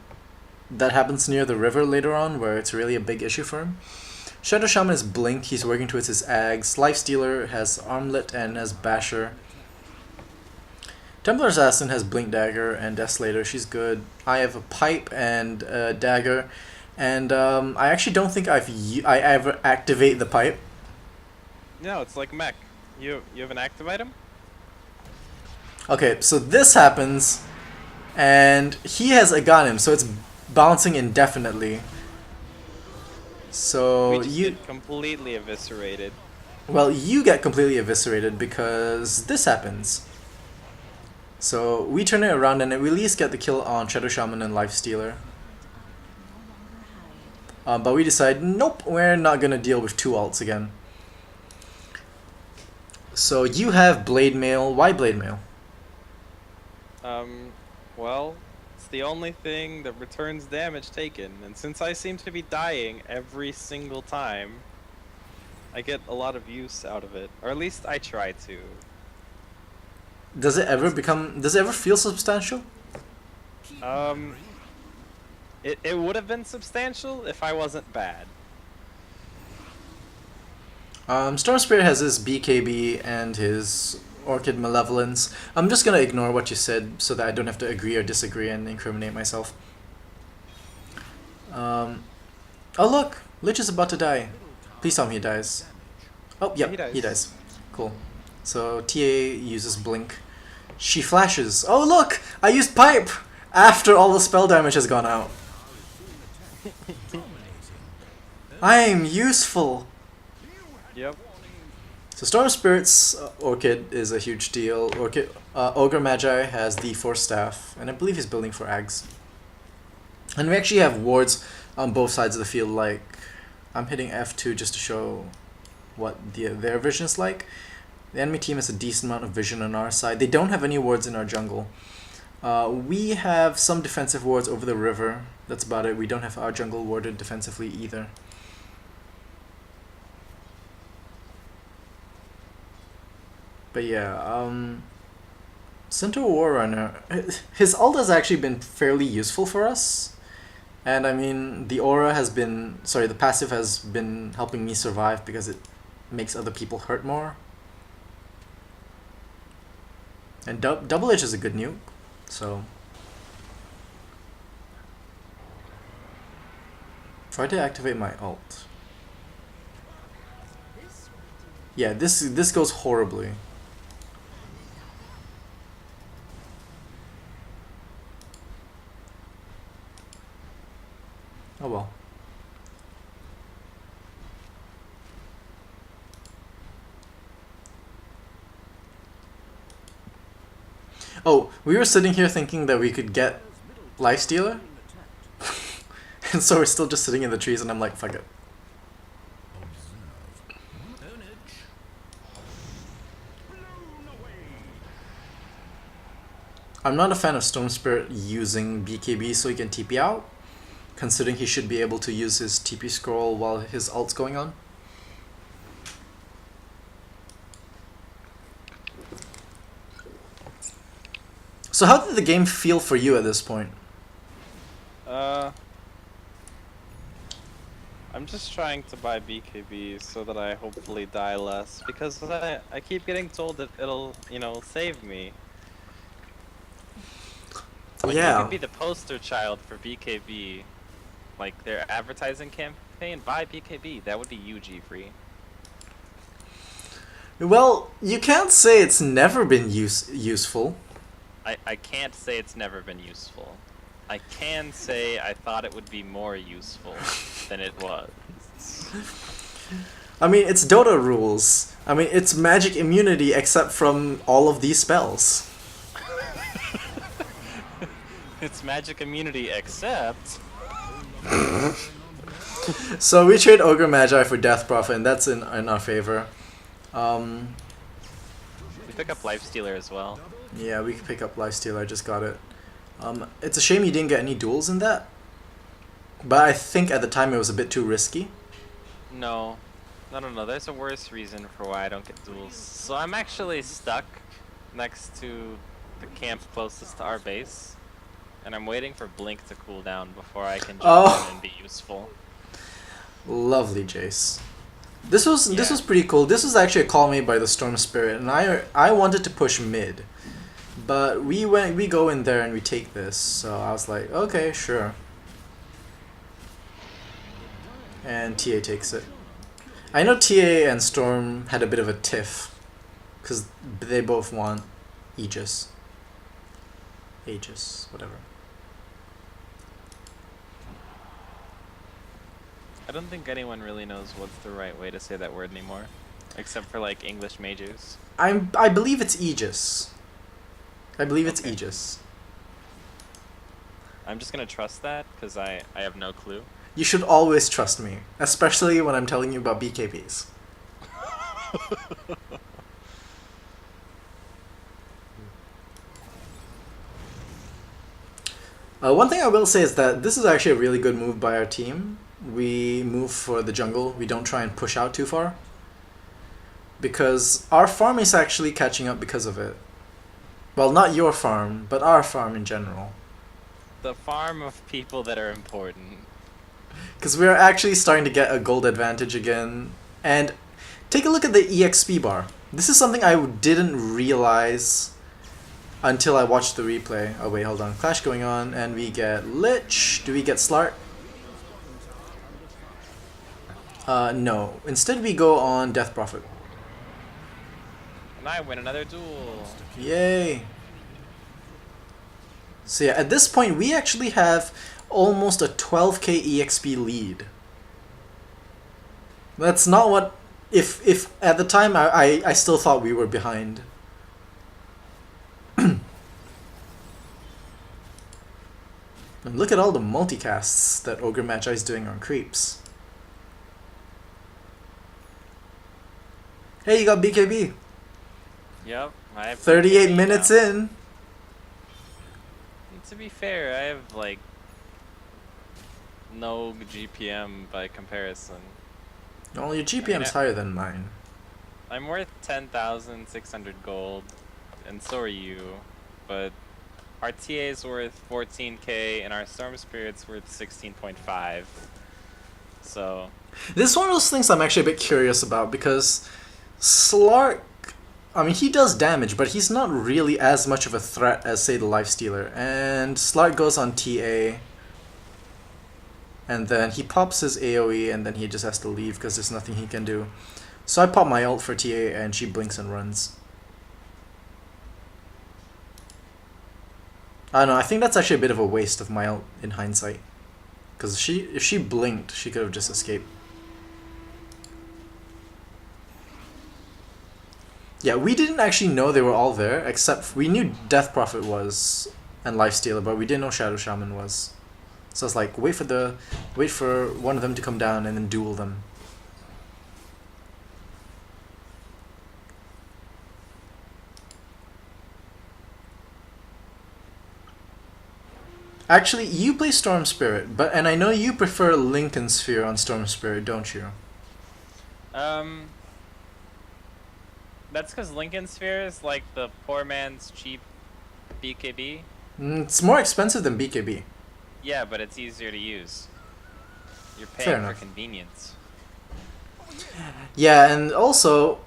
[SPEAKER 2] that happens near the river later on where it's really a big issue for him. Shadow Shaman is Blink, he's working towards his Ags. Lifestealer has Armlet and has Basher. Templar Assassin has Blink Dagger and Desolator, she's good. I have a Pipe and a Dagger. And I actually don't think I ever activate the Pipe.
[SPEAKER 1] No, it's like mech. You have an active item?
[SPEAKER 2] Okay, so this happens, and he has a Ghanim, so it's bouncing indefinitely. So
[SPEAKER 1] you get completely eviscerated.
[SPEAKER 2] Well, you get completely eviscerated because this happens. So we turn it around and we at least get the kill on Shadow Shaman and Lifestealer. But we decided, nope, we're not gonna deal with 2 alts again. So you have Blade Mail. Why Blade Mail?
[SPEAKER 1] Well, it's the only thing that returns damage taken, and since I seem to be dying every single time, I get a lot of use out of it, or at least I try to.
[SPEAKER 2] Does it ever feel substantial?
[SPEAKER 1] It would have been substantial if I wasn't bad.
[SPEAKER 2] Storm Spirit has his BKB and his Orchid Malevolence. I'm just gonna ignore what you said so that I don't have to agree or disagree and incriminate myself. Oh look! Lich is about to die. Please tell me he dies. Oh, yep, he dies. Cool. So TA uses Blink. She flashes. Oh look! I used Pipe! After all the spell damage has gone out. I'm useful!
[SPEAKER 1] Yep.
[SPEAKER 2] So Storm Spirit's Orchid is a huge deal. Ogre Magi has the Force Staff, and I believe he's building for Ags. And we actually have wards on both sides of the field, like, I'm hitting F2 just to show what their vision is like. The enemy team has a decent amount of vision on our side. They don't have any wards in our jungle. We have some defensive wards over the river. That's about it. We don't have our jungle warded defensively either. But yeah, Centaur Warrunner, his ult has actually been fairly useful for us. And I mean, the aura has been, the passive has been helping me survive because it makes other people hurt more. And Double Edge is a good nuke, so. Try to activate my ult. Yeah, this goes horribly. Oh well. Oh, we were sitting here thinking that we could get Lifestealer. And so we're still just sitting in the trees and I'm like, fuck it. I'm not a fan of Storm Spirit using BKB so he can TP out, considering he should be able to use his TP scroll while his ult's going on. So how did the game feel for you at this point?
[SPEAKER 1] I'm just trying to buy BKB so that I hopefully die less, because I keep getting told that it'll, you know, save me. Like,
[SPEAKER 2] yeah.
[SPEAKER 1] You could be the poster child for BKB. Like, their advertising campaign, buy BKB. That would be UG free.
[SPEAKER 2] Well, you can't say it's never been useful.
[SPEAKER 1] I can't say it's never been useful. I can say I thought it would be more useful than it was.
[SPEAKER 2] I mean, it's Dota rules. I mean, it's magic immunity except from all of these spells.
[SPEAKER 1] It's magic immunity except...
[SPEAKER 2] So we trade Ogre Magi for Death Prophet, and that's in our favor.
[SPEAKER 1] We pick up Lifestealer as well.
[SPEAKER 2] Yeah, we can pick up Lifestealer, I just got it. It's a shame you didn't get any duels in that. But I think at the time it was a bit too risky.
[SPEAKER 1] No. No. There's a worse reason for why I don't get duels. So I'm actually stuck next to the camp closest to our base. And I'm waiting for Blink to cool down before I can jump in and be useful.
[SPEAKER 2] Lovely, Jace. This was pretty cool. This was actually a call made by the Storm Spirit, and I wanted to push mid. But we go in there and we take this, so I was like, okay, sure. And TA takes it. I know TA and Storm had a bit of a tiff, because they both want Aegis. Whatever.
[SPEAKER 1] I don't think anyone really knows what's the right way to say that word anymore, except for like English majors.
[SPEAKER 2] I believe it's Aegis. I believe it's Aegis.
[SPEAKER 1] I'm just gonna trust that because I have no clue.
[SPEAKER 2] You should always trust me, especially when I'm telling you about BKBs. One thing I will say is that this is actually a really good move by our team. We move for the jungle. We don't try and push out too far. Because our farm is actually catching up because of it. Well, not your farm, but our farm in general.
[SPEAKER 1] The farm of people that are important.
[SPEAKER 2] Because we're actually starting to get a gold advantage again. And take a look at the EXP bar. This is something I didn't realize until I watched the replay. Oh wait, hold on. Clash going on, and we get Lich. Do we get Slark? No. Instead we go on Death Prophet.
[SPEAKER 1] And I win another duel.
[SPEAKER 2] Yay! So yeah, at this point we actually have almost a 12k EXP lead. That's not what... If at the time I still thought we were behind. And look at all the multicasts that Ogre Magi is doing on creeps. Hey, you got BKB.
[SPEAKER 1] Yep. I have
[SPEAKER 2] 38
[SPEAKER 1] BKB
[SPEAKER 2] minutes
[SPEAKER 1] now.
[SPEAKER 2] in.
[SPEAKER 1] And to be fair, I have like no GPM by comparison.
[SPEAKER 2] Well, your GPM's higher than mine.
[SPEAKER 1] I'm worth 10,600 gold, and so are you, but our TA is worth 14k, and our Storm Spirit's worth 16.5. So
[SPEAKER 2] This is one of those things I'm actually a bit curious about, because Slark, I mean, he does damage, but he's not really as much of a threat as, say, the Lifestealer. And Slark goes on TA, and then he pops his AoE, and then he just has to leave because there's nothing he can do. So I pop my ult for TA, and she blinks and runs. I don't know, I think that's actually a bit of a waste of my ult in hindsight. Because if she blinked, she could have just escaped. Yeah, we didn't actually know they were all there, except we knew Death Prophet was and Lifestealer, but we didn't know Shadow Shaman was. So it's like wait for one of them to come down and then duel them. Actually, you play Storm Spirit, and I know you prefer Lincoln Sphere on Storm Spirit, don't you?
[SPEAKER 1] That's because Lincoln Sphere is like the poor man's cheap BKB.
[SPEAKER 2] It's more expensive than BKB.
[SPEAKER 1] Yeah, but it's easier to use. You're
[SPEAKER 2] Fair
[SPEAKER 1] paying for
[SPEAKER 2] enough.
[SPEAKER 1] convenience.
[SPEAKER 2] Yeah, and also,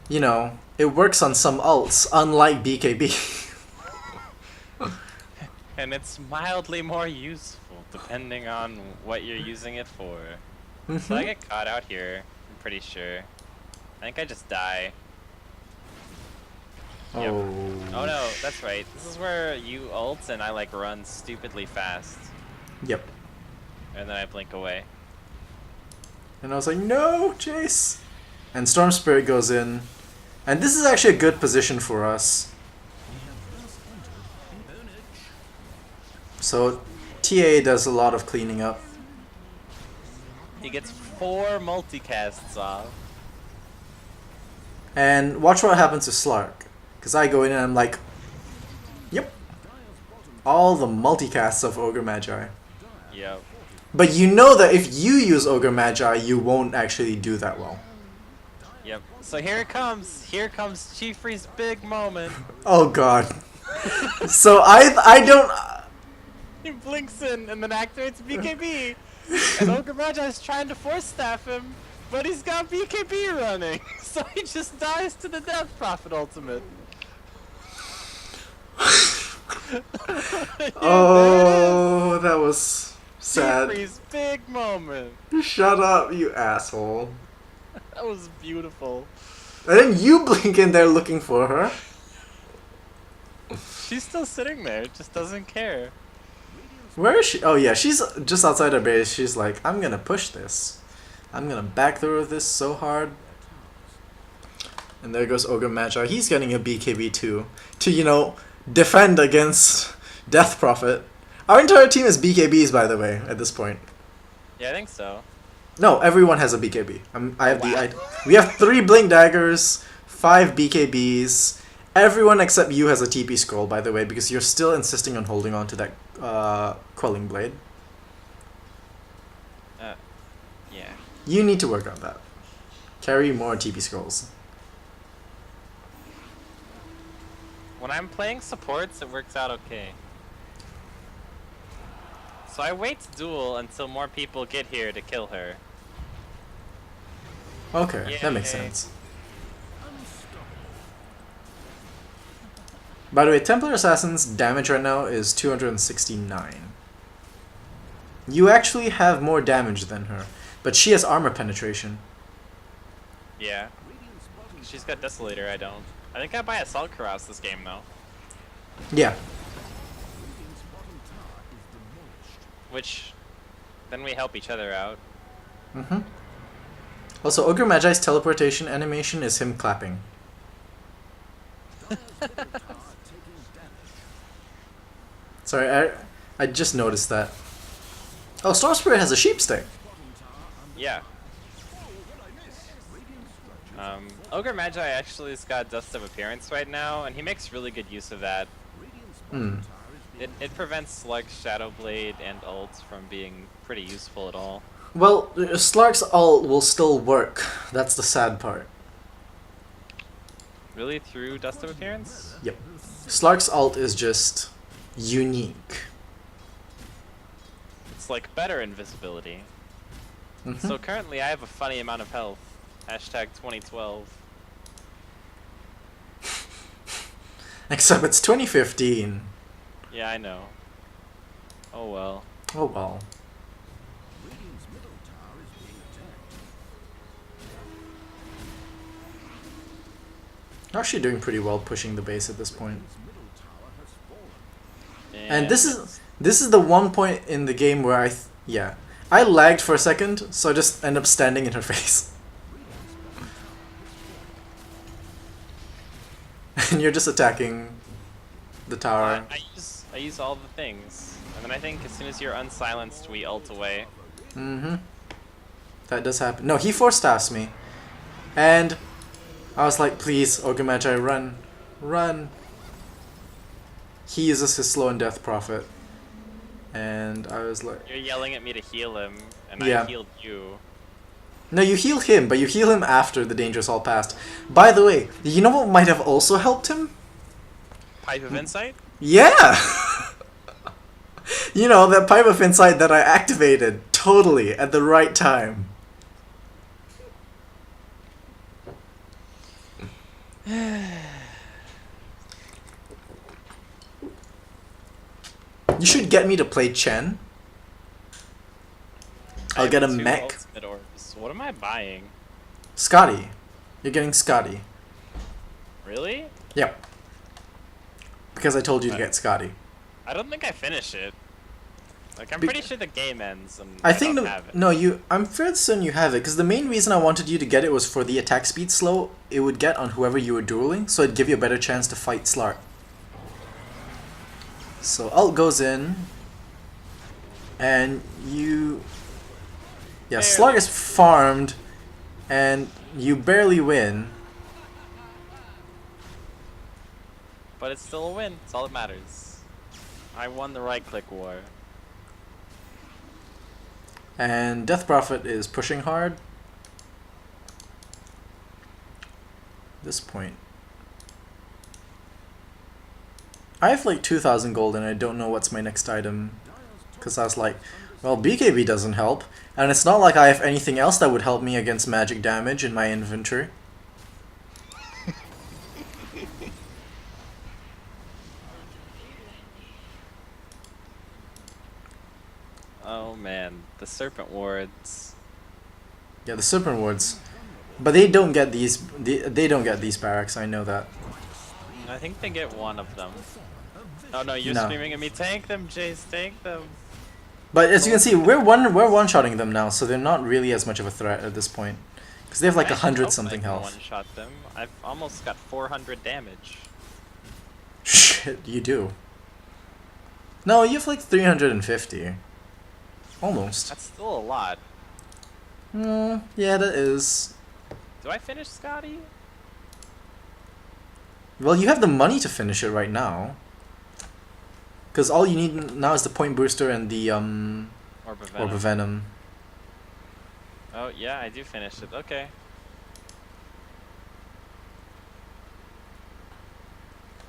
[SPEAKER 2] you know, it works on some ults, unlike BKB.
[SPEAKER 1] And it's mildly more useful depending on what you're using it for. So I get caught out here, I'm pretty sure. I think I just die. Yep. Oh no, that's right. This is where you ult and I like run stupidly fast.
[SPEAKER 2] Yep.
[SPEAKER 1] And then I blink away.
[SPEAKER 2] And I was like, no, Jace! And Storm Spirit goes in. And this is actually a good position for us. So TA does a lot of cleaning up.
[SPEAKER 1] He gets 4 multicasts off.
[SPEAKER 2] And watch what happens to Slark. Because I go in and I'm like, yep. All the multicasts of Ogre Magi.
[SPEAKER 1] Yep.
[SPEAKER 2] But you know that if you use Ogre Magi, you won't actually do that well.
[SPEAKER 1] Yep. So here it comes. Here comes Chiefry's big moment.
[SPEAKER 2] Oh god. So I don't...
[SPEAKER 1] He blinks in and then activates BKB. And Ogre Magi is trying to force staff him, but he's got BKB running. So he just dies to the Death Prophet ultimate.
[SPEAKER 2] Oh, that was sad.
[SPEAKER 1] Chiefry's big moment.
[SPEAKER 2] Shut up, you asshole.
[SPEAKER 1] That was beautiful.
[SPEAKER 2] And then you blink in there looking for her.
[SPEAKER 1] She's still sitting there, just doesn't care.
[SPEAKER 2] Where is she? Oh yeah, she's just outside her base. She's like, I'm gonna push this. I'm gonna back throw this so hard. And there goes Ogre Magi. He's getting a BKB too. To, you know, defend against Death Prophet. Our entire team is BKBs, by the way, at this point.
[SPEAKER 1] Yeah, I think so.
[SPEAKER 2] No, everyone has a BKB. I have
[SPEAKER 1] Wow.
[SPEAKER 2] we have 3 Blink Daggers, 5 BKBs. Everyone except you has a TP scroll, by the way, because you're still insisting on holding on to that Quelling Blade.
[SPEAKER 1] Yeah.
[SPEAKER 2] You need to work on that. Carry more TP scrolls.
[SPEAKER 1] When I'm playing supports, it works out okay. So I wait to duel until more people get here to kill her.
[SPEAKER 2] Okay,
[SPEAKER 1] Yay.
[SPEAKER 2] that makes sense. By the way, Templar Assassin's damage right now is 269. You actually have more damage than her, but she has armor penetration.
[SPEAKER 1] Yeah. She's got Desolator, I don't. I think I buy Assault Cuirass this game though.
[SPEAKER 2] Yeah.
[SPEAKER 1] Which, then we help each other out.
[SPEAKER 2] Mm-hmm. Also, Ogre Magi's teleportation animation is him clapping. Sorry, I just noticed that. Oh, Storm Spirit has a sheep stick.
[SPEAKER 1] Yeah. Ogre Magi actually has got Dust of Appearance right now, and he makes really good use of that.
[SPEAKER 2] Hmm.
[SPEAKER 1] It prevents Slug's Shadow Blade and ults from being pretty useful at all.
[SPEAKER 2] Well, Slark's ult will still work. That's the sad part.
[SPEAKER 1] Really? Through Dust of Appearance?
[SPEAKER 2] Yep. Slark's ult is just unique.
[SPEAKER 1] It's like better invisibility.
[SPEAKER 2] Mm-hmm.
[SPEAKER 1] So currently I have a funny amount of health. Hashtag 2012.
[SPEAKER 2] Except it's 2015.
[SPEAKER 1] Yeah, I know. Oh well.
[SPEAKER 2] Oh well. Actually doing pretty well pushing the base at this point. And this is the one point in the game where I lagged for a second, so I just end up standing in her face. And you're just attacking the tower.
[SPEAKER 1] I use all the things, and then I think as soon as you're unsilenced, we ult away.
[SPEAKER 2] Mm-hmm. That does happen. No, he force staffs me, and I was like, please, Ogre Magi, run, run. He uses his slow and death prophet, and I was like,
[SPEAKER 1] You're yelling at me to heal him, and
[SPEAKER 2] Yeah.
[SPEAKER 1] I healed you.
[SPEAKER 2] no, you heal him, but you heal him after the danger's all passed. By the way, you know what might have also helped him?
[SPEAKER 1] Pipe of Insight?
[SPEAKER 2] Yeah! You know, that Pipe of Insight that I activated totally at the right time. You should get me to play Chen. I'll get a
[SPEAKER 1] two
[SPEAKER 2] mech.
[SPEAKER 1] ultimate orbs. What am I buying?
[SPEAKER 2] Scotty. You're getting Scotty.
[SPEAKER 1] Really?
[SPEAKER 2] Yep. Because I told you to get Scotty.
[SPEAKER 1] I don't think I finish it. Like, I'm pretty sure the game ends and
[SPEAKER 2] I think
[SPEAKER 1] don't have it.
[SPEAKER 2] no, I'm fairly certain you have it, because the main reason I wanted you to get it was for the attack speed slow it would get on whoever you were dueling, so it'd give you a better chance to fight Slark. So ult goes in, and you... Yeah, Slark is farmed, and you barely win.
[SPEAKER 1] But it's still a win. It's all that matters. I won the right-click war.
[SPEAKER 2] And Death Prophet is pushing hard. At this point. I have like 2,000 gold and I don't know what's my next item. Because I was like, well, BKB doesn't help. And it's not like I have anything else that would help me against magic damage in my inventory.
[SPEAKER 1] Oh man, the Serpent Wards.
[SPEAKER 2] Yeah, the Serpent Wards. But they don't get these. They don't get these barracks. I know that.
[SPEAKER 1] I think they get one of them. Oh no, you're
[SPEAKER 2] No.
[SPEAKER 1] screaming at me. Tank them, Jace. Tank them.
[SPEAKER 2] But as you can see, we're one-shotting them now, so they're not really as much of a threat at this point. Because they have like
[SPEAKER 1] I actually
[SPEAKER 2] 100
[SPEAKER 1] hope
[SPEAKER 2] something
[SPEAKER 1] I can
[SPEAKER 2] health.
[SPEAKER 1] one-shot them. I've almost got 400 damage.
[SPEAKER 2] Shit, you do. No, you have like 350. Almost.
[SPEAKER 1] That's still a lot.
[SPEAKER 2] Yeah, that is.
[SPEAKER 1] Do I finish Scotty?
[SPEAKER 2] Well, you have the money to finish it right now. Because all you need now is the point booster and the
[SPEAKER 1] Orb of
[SPEAKER 2] Venom.
[SPEAKER 1] Oh yeah, I do finish it. Okay.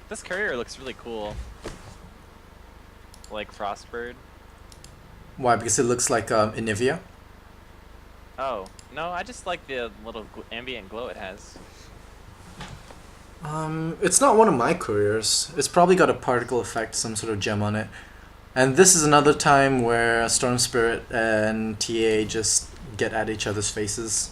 [SPEAKER 1] This courier looks really cool. Like Frostbird.
[SPEAKER 2] Why? Because it looks like Inivia?
[SPEAKER 1] Oh, no, I just like the little ambient glow it has.
[SPEAKER 2] It's not one of my couriers. It's probably got a particle effect, some sort of gem on it. And this is another time where Storm Spirit and TA just get at each other's faces.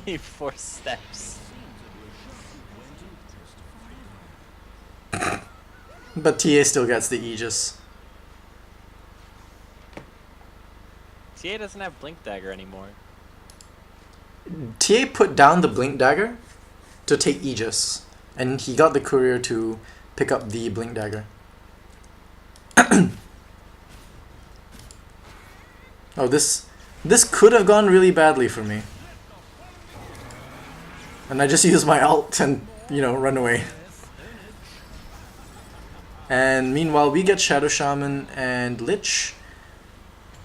[SPEAKER 1] He 4 steps.
[SPEAKER 2] But TA still gets the Aegis.
[SPEAKER 1] TA doesn't have Blink Dagger anymore.
[SPEAKER 2] TA put down the Blink Dagger to take Aegis, and he got the courier to pick up the Blink Dagger. Oh, this could have gone really badly for me. And I just used my ult and, you know, run away. And meanwhile, we get Shadow Shaman and Lich.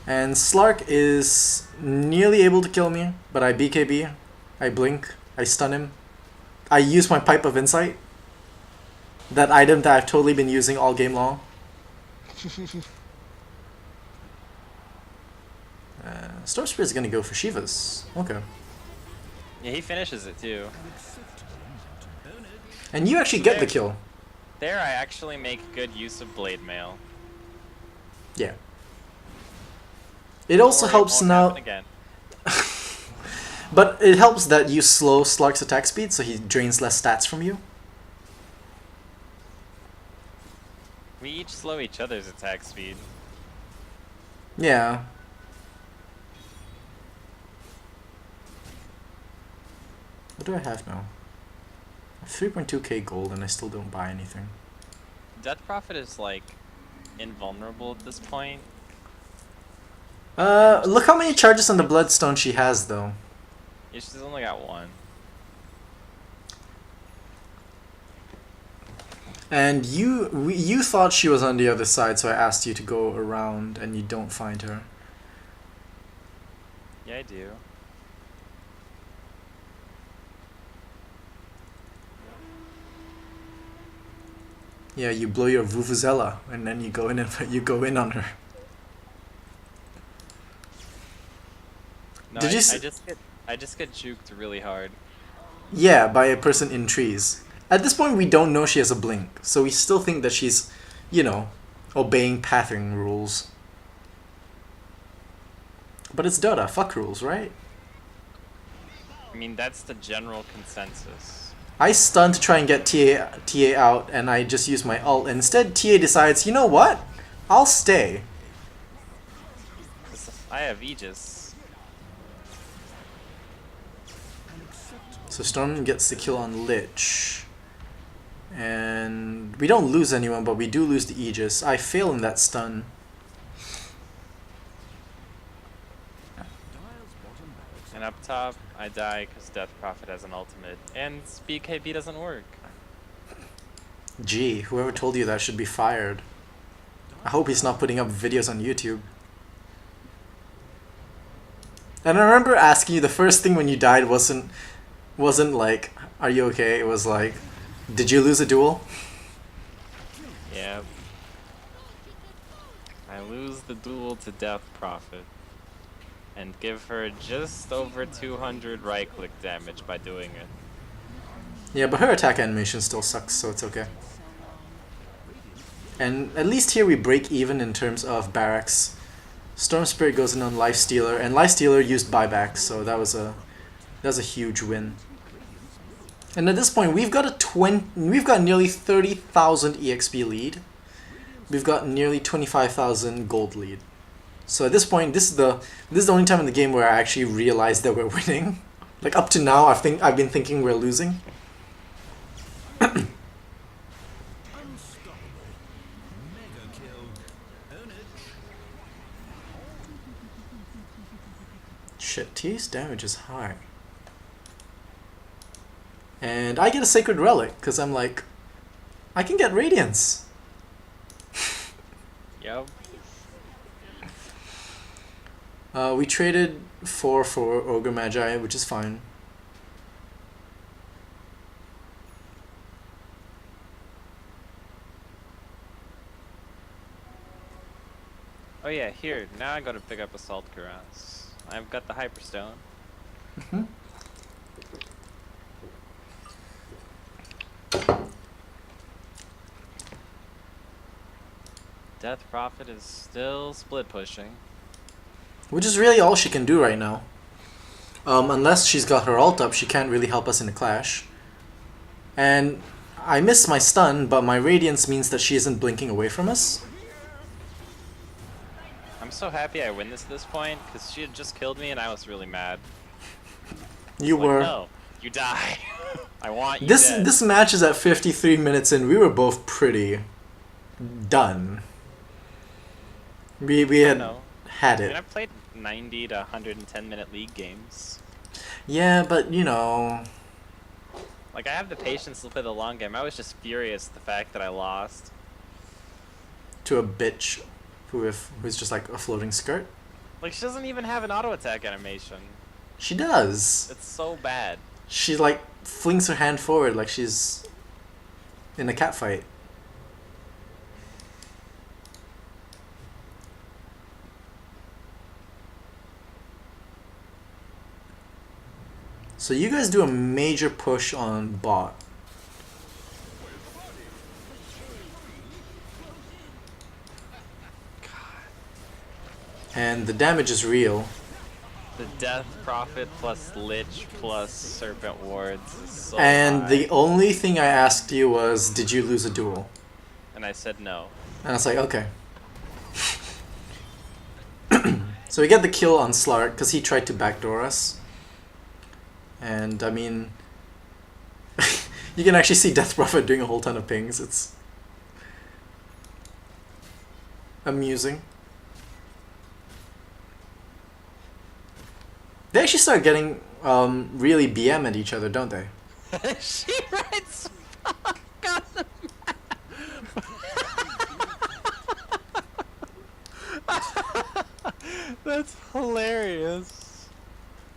[SPEAKER 2] And Slark is nearly able to kill me, but I BKB, I blink, I stun him. I use my Pipe of Insight. That item that I've totally been using all game long. Storm Spirit's gonna go for Shivas. Okay.
[SPEAKER 1] Yeah, he finishes it too.
[SPEAKER 2] And you actually get the kill.
[SPEAKER 1] There I actually make good use of Blade Mail.
[SPEAKER 2] Yeah. It also helps now. But it helps that you slow Slark's attack speed, so he drains less stats from you.
[SPEAKER 1] We each slow each other's attack speed.
[SPEAKER 2] Yeah. What do I have now? 3.2k gold and I still don't buy anything.
[SPEAKER 1] Death Prophet is like invulnerable at this point.
[SPEAKER 2] Look how many charges on the Bloodstone she has though.
[SPEAKER 1] Yeah, she's only got 1.
[SPEAKER 2] And you thought she was on the other side, so I asked you to go around and you don't find her.
[SPEAKER 1] Yeah, I do.
[SPEAKER 2] Yeah, you blow your Vuvuzela and then you go in and you go in on her.
[SPEAKER 1] No,
[SPEAKER 2] Did you
[SPEAKER 1] I just get juked really hard.
[SPEAKER 2] Yeah, by a person in trees. At this point, we don't know she has a blink, so we still think that she's, you know, obeying pathing rules. But it's Dota, fuck rules, right?
[SPEAKER 1] I mean, that's the general consensus.
[SPEAKER 2] I stun to try and get TA out, and I just use my ult. And instead, TA decides, you know what? I'll stay.
[SPEAKER 1] I have Aegis.
[SPEAKER 2] So Storm gets the kill on Lich. And we don't lose anyone, but we do lose the Aegis. I fail in that stun.
[SPEAKER 1] And up top, I die because Death Prophet has an ultimate. And BKB doesn't work.
[SPEAKER 2] Gee, whoever told you that should be fired. I hope he's not putting up videos on YouTube. And I remember asking you, the first thing when you died wasn't like, are you okay? It was like, did you lose a duel?
[SPEAKER 1] Yeah. I lose the duel to Death Prophet. And give her just over 200 right-click damage by doing it.
[SPEAKER 2] Yeah, but her attack animation still sucks, so it's okay. And at least here we break even in terms of barracks. Storm Spirit goes in on Lifestealer, and Lifestealer used buyback, so that was a huge win. And at this point, we've got nearly 30,000 EXP lead. We've got nearly 25,000 gold lead. So at this point, this is the only time in the game where I actually realized that we're winning. Like up to now, I've been thinking we're losing. Shit, T's damage is high. And I get a Sacred Relic, because I'm like, I can get Radiance.
[SPEAKER 1] Yep.
[SPEAKER 2] We traded 4 for Ogre Magi, which is fine.
[SPEAKER 1] Oh yeah, here, now I gotta pick up Assault Cuirass. I've got the Hyperstone.
[SPEAKER 2] Mm-hmm.
[SPEAKER 1] Death Prophet is still split pushing.
[SPEAKER 2] Which is really all she can do right now. Unless she's got her ult up, she can't really help us in the clash. And I miss my stun, but my Radiance means that she isn't blinking away from us.
[SPEAKER 1] I'm so happy I win this at this point, because she had just killed me and I was really mad.
[SPEAKER 2] You
[SPEAKER 1] Like,
[SPEAKER 2] were.
[SPEAKER 1] no, you die. I want you
[SPEAKER 2] This
[SPEAKER 1] dead.
[SPEAKER 2] this match is at 53 minutes and we were both pretty done. We had
[SPEAKER 1] No.
[SPEAKER 2] had
[SPEAKER 1] I mean,
[SPEAKER 2] it.
[SPEAKER 1] I've played 90 to 110 minute league games.
[SPEAKER 2] Yeah, but you know,
[SPEAKER 1] Like, I have the patience to play the long game. I was just furious at the fact that I lost.
[SPEAKER 2] to a bitch who's just like a floating skirt.
[SPEAKER 1] Like, she doesn't even have an auto attack animation.
[SPEAKER 2] She does.
[SPEAKER 1] It's so bad.
[SPEAKER 2] She like flings her hand forward like she's in a cat fight. So you guys do a major push on bot. And the damage is real.
[SPEAKER 1] The Death Prophet plus Lich plus Serpent Wards is so
[SPEAKER 2] And
[SPEAKER 1] high.
[SPEAKER 2] the only thing I asked you was, did you lose a duel?
[SPEAKER 1] And I said no.
[SPEAKER 2] And I was like, okay. So we get the kill on Slark because he tried to backdoor us. And I mean, you can actually see Death Prophet doing a whole ton of pings. It's amusing. They actually start getting really BM at each other, don't they?
[SPEAKER 1] She writes fuck on the map. That's hilarious.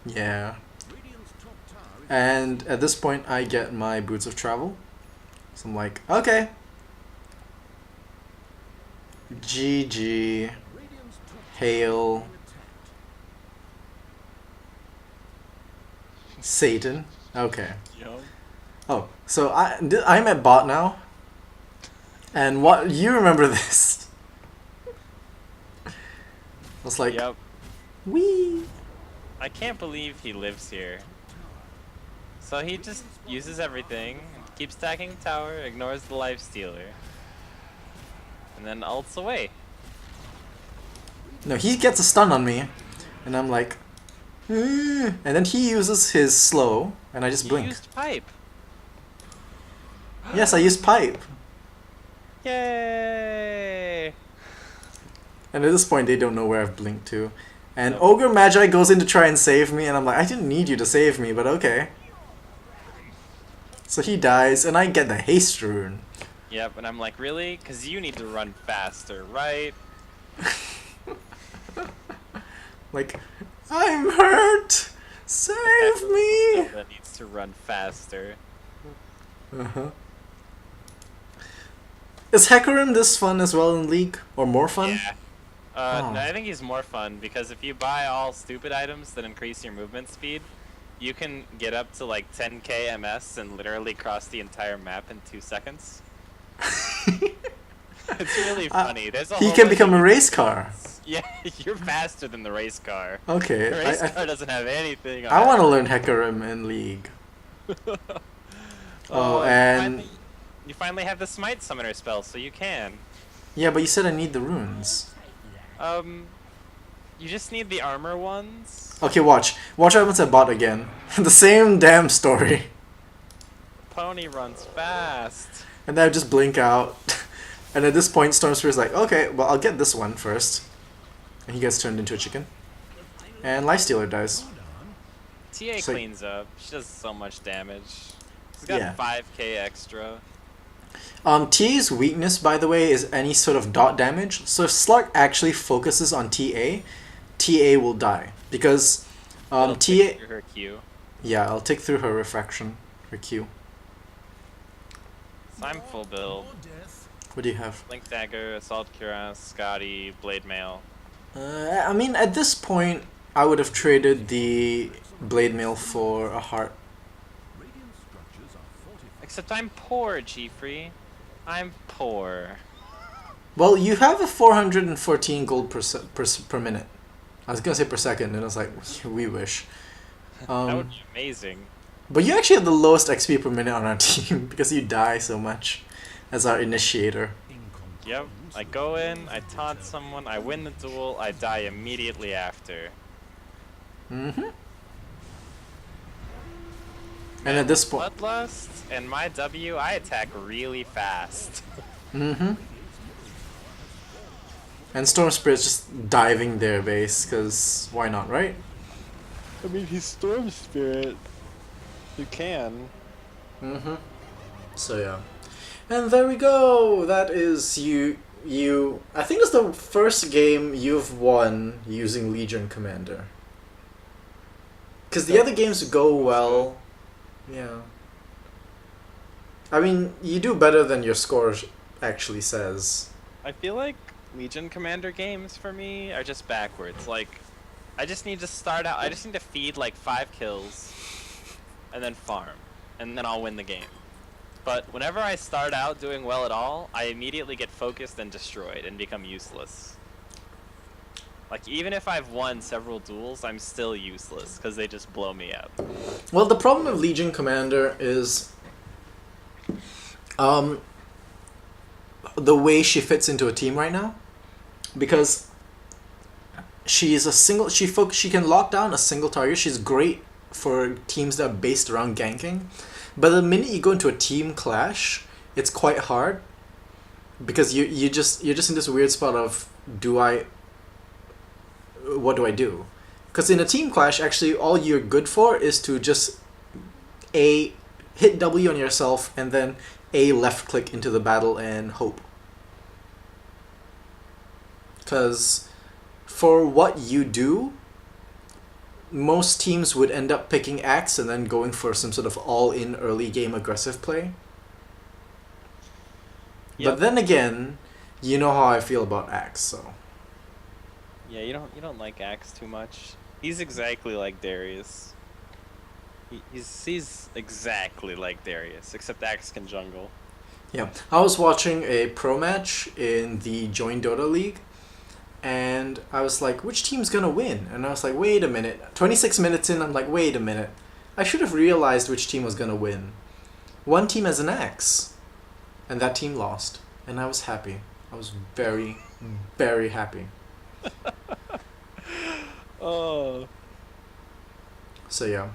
[SPEAKER 2] Yeah. And at this point, I get my Boots of Travel. So I'm like, okay. GG. Hail. Satan. Okay.
[SPEAKER 1] Yo.
[SPEAKER 2] Oh, so I'm at bot now. And what you remember this? I was like,
[SPEAKER 1] Yep.
[SPEAKER 2] wee.
[SPEAKER 1] I can't believe he lives here. So he just uses everything, keeps stacking the tower, ignores the Lifestealer, and then ults away.
[SPEAKER 2] No, he gets a stun on me, and I'm like, and then he uses his slow, and I just
[SPEAKER 1] You
[SPEAKER 2] blink.
[SPEAKER 1] used pipe.
[SPEAKER 2] Yes, I used pipe.
[SPEAKER 1] Yay!
[SPEAKER 2] And at this point, they don't know where I've blinked to. And Ogre Magi goes in to try and save me, and I'm like, I didn't need you to save me, but okay. So he dies, and I get the haste rune.
[SPEAKER 1] Yep, and I'm like, really? Because you need to run faster, right?
[SPEAKER 2] Like, I'm hurt! Save me!
[SPEAKER 1] That needs to run faster.
[SPEAKER 2] Uh-huh. Is Hecarim this fun as well in League? Or more fun?
[SPEAKER 1] Yeah.
[SPEAKER 2] Oh.
[SPEAKER 1] No, I think he's more fun because if you buy all stupid items that increase your movement speed, you can get up to like 10k MS and literally cross the entire map in 2 seconds. It's really funny. There's a
[SPEAKER 2] He
[SPEAKER 1] whole
[SPEAKER 2] can
[SPEAKER 1] bunch
[SPEAKER 2] become
[SPEAKER 1] of-
[SPEAKER 2] a race car.
[SPEAKER 1] Yeah, you're faster than the race car.
[SPEAKER 2] Okay,
[SPEAKER 1] The race car doesn't have anything on
[SPEAKER 2] I want to
[SPEAKER 1] it.
[SPEAKER 2] learn Hecarim in League. Oh,
[SPEAKER 1] you
[SPEAKER 2] and...
[SPEAKER 1] you finally have the Smite Summoner spell, so you can.
[SPEAKER 2] Yeah, but you said I need the runes.
[SPEAKER 1] You just need the armor ones.
[SPEAKER 2] Okay, watch. Watch what happens at bot again. The same damn story.
[SPEAKER 1] Pony runs fast.
[SPEAKER 2] And then I just blink out. And at this point, Stormspear's like, okay, well, I'll get this one first. And he gets turned into a chicken. And Lifestealer dies.
[SPEAKER 1] TA
[SPEAKER 2] So-
[SPEAKER 1] cleans up. She does so much damage. She's got
[SPEAKER 2] Yeah.
[SPEAKER 1] 5k extra.
[SPEAKER 2] TA's weakness, by the way, is any sort of dot damage. So if Slark actually focuses on TA will die. Because
[SPEAKER 1] It'll
[SPEAKER 2] TA...
[SPEAKER 1] tick through her Q.
[SPEAKER 2] Yeah, I'll tick through her refraction, her Q.
[SPEAKER 1] So I'm full build.
[SPEAKER 2] What do you have?
[SPEAKER 1] Link Dagger, Assault Cuirass, Scotty, Blade Mail.
[SPEAKER 2] I mean, at this point, I would have traded the Blade Mail for a heart.
[SPEAKER 1] Except I'm poor, G-Free. I'm poor.
[SPEAKER 2] Well, you have a 414 gold per minute. I was gonna say per second, and I was like, we wish.
[SPEAKER 1] That would be amazing.
[SPEAKER 2] But you actually have the lowest XP per minute on our team because you die so much as our initiator.
[SPEAKER 1] Yep. I go in, I taunt someone, I win the duel, I die immediately after.
[SPEAKER 2] Mm-hmm. And at this point...
[SPEAKER 1] Bloodlust and my W, I attack really fast.
[SPEAKER 2] Mm-hmm. And Storm Spirit's just diving their base, because why not, right?
[SPEAKER 1] I mean, he's Storm Spirit. You can.
[SPEAKER 2] Mm-hmm. So yeah. And there we go! That is you... I think it's the first game you've won using Legion Commander. Because the other games go well. Yeah. I mean, you do better than your score actually says.
[SPEAKER 1] I feel like Legion Commander games for me are just backwards. Like, I just need to start out, I just need to feed like 5 kills and then farm. And then I'll win the game. But whenever I start out doing well at all, I immediately get focused and destroyed and become useless. Like, even if I've won several duels, I'm still useless because they just blow me up.
[SPEAKER 2] Well, the problem with Legion Commander is the way she fits into a team right now, because she's a single. She can lock down a single target. She's great for teams that are based around ganking, but the minute you go into a team clash, it's quite hard because you're just in this weird spot of what do I do? Because in a team clash, actually, all you're good for is to just hit W on yourself and then left click into the battle and hope. Because for what you do, most teams would end up picking Axe and then going for some sort of all-in early game aggressive play.
[SPEAKER 1] Yep.
[SPEAKER 2] But then again, you know how I feel about Axe, so...
[SPEAKER 1] Yeah, you don't like Axe too much. He's exactly like Darius. He's exactly like Darius, except Axe can jungle.
[SPEAKER 2] Yeah, I was watching a pro match in the Join Dota League, and I was like, which team's gonna win? And I was like, wait a minute. 26 minutes in, I'm like, wait a minute. I should have realized which team was gonna win. One team has an Axe, and that team lost. And I was happy. I was very, very happy.
[SPEAKER 1] Oh.
[SPEAKER 2] So yeah.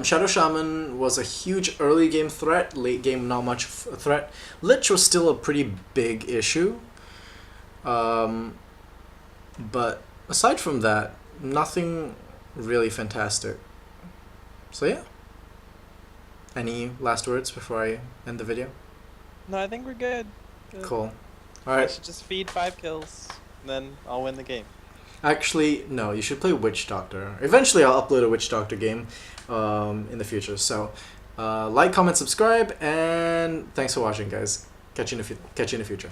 [SPEAKER 2] Shadow Shaman was a huge early game threat, late game not much a threat. Lich was still a pretty big issue. But aside from that, nothing really fantastic. So yeah. Any last words before I end the video?
[SPEAKER 1] No, I think we're good.
[SPEAKER 2] Cool.
[SPEAKER 1] I
[SPEAKER 2] Alright.
[SPEAKER 1] should just feed 5 kills, then I'll win the game.
[SPEAKER 2] Actually, no, you should play Witch Doctor. Eventually I'll upload a Witch Doctor game in the future. So, like, comment, subscribe, and thanks for watching, guys. Catch you in the future.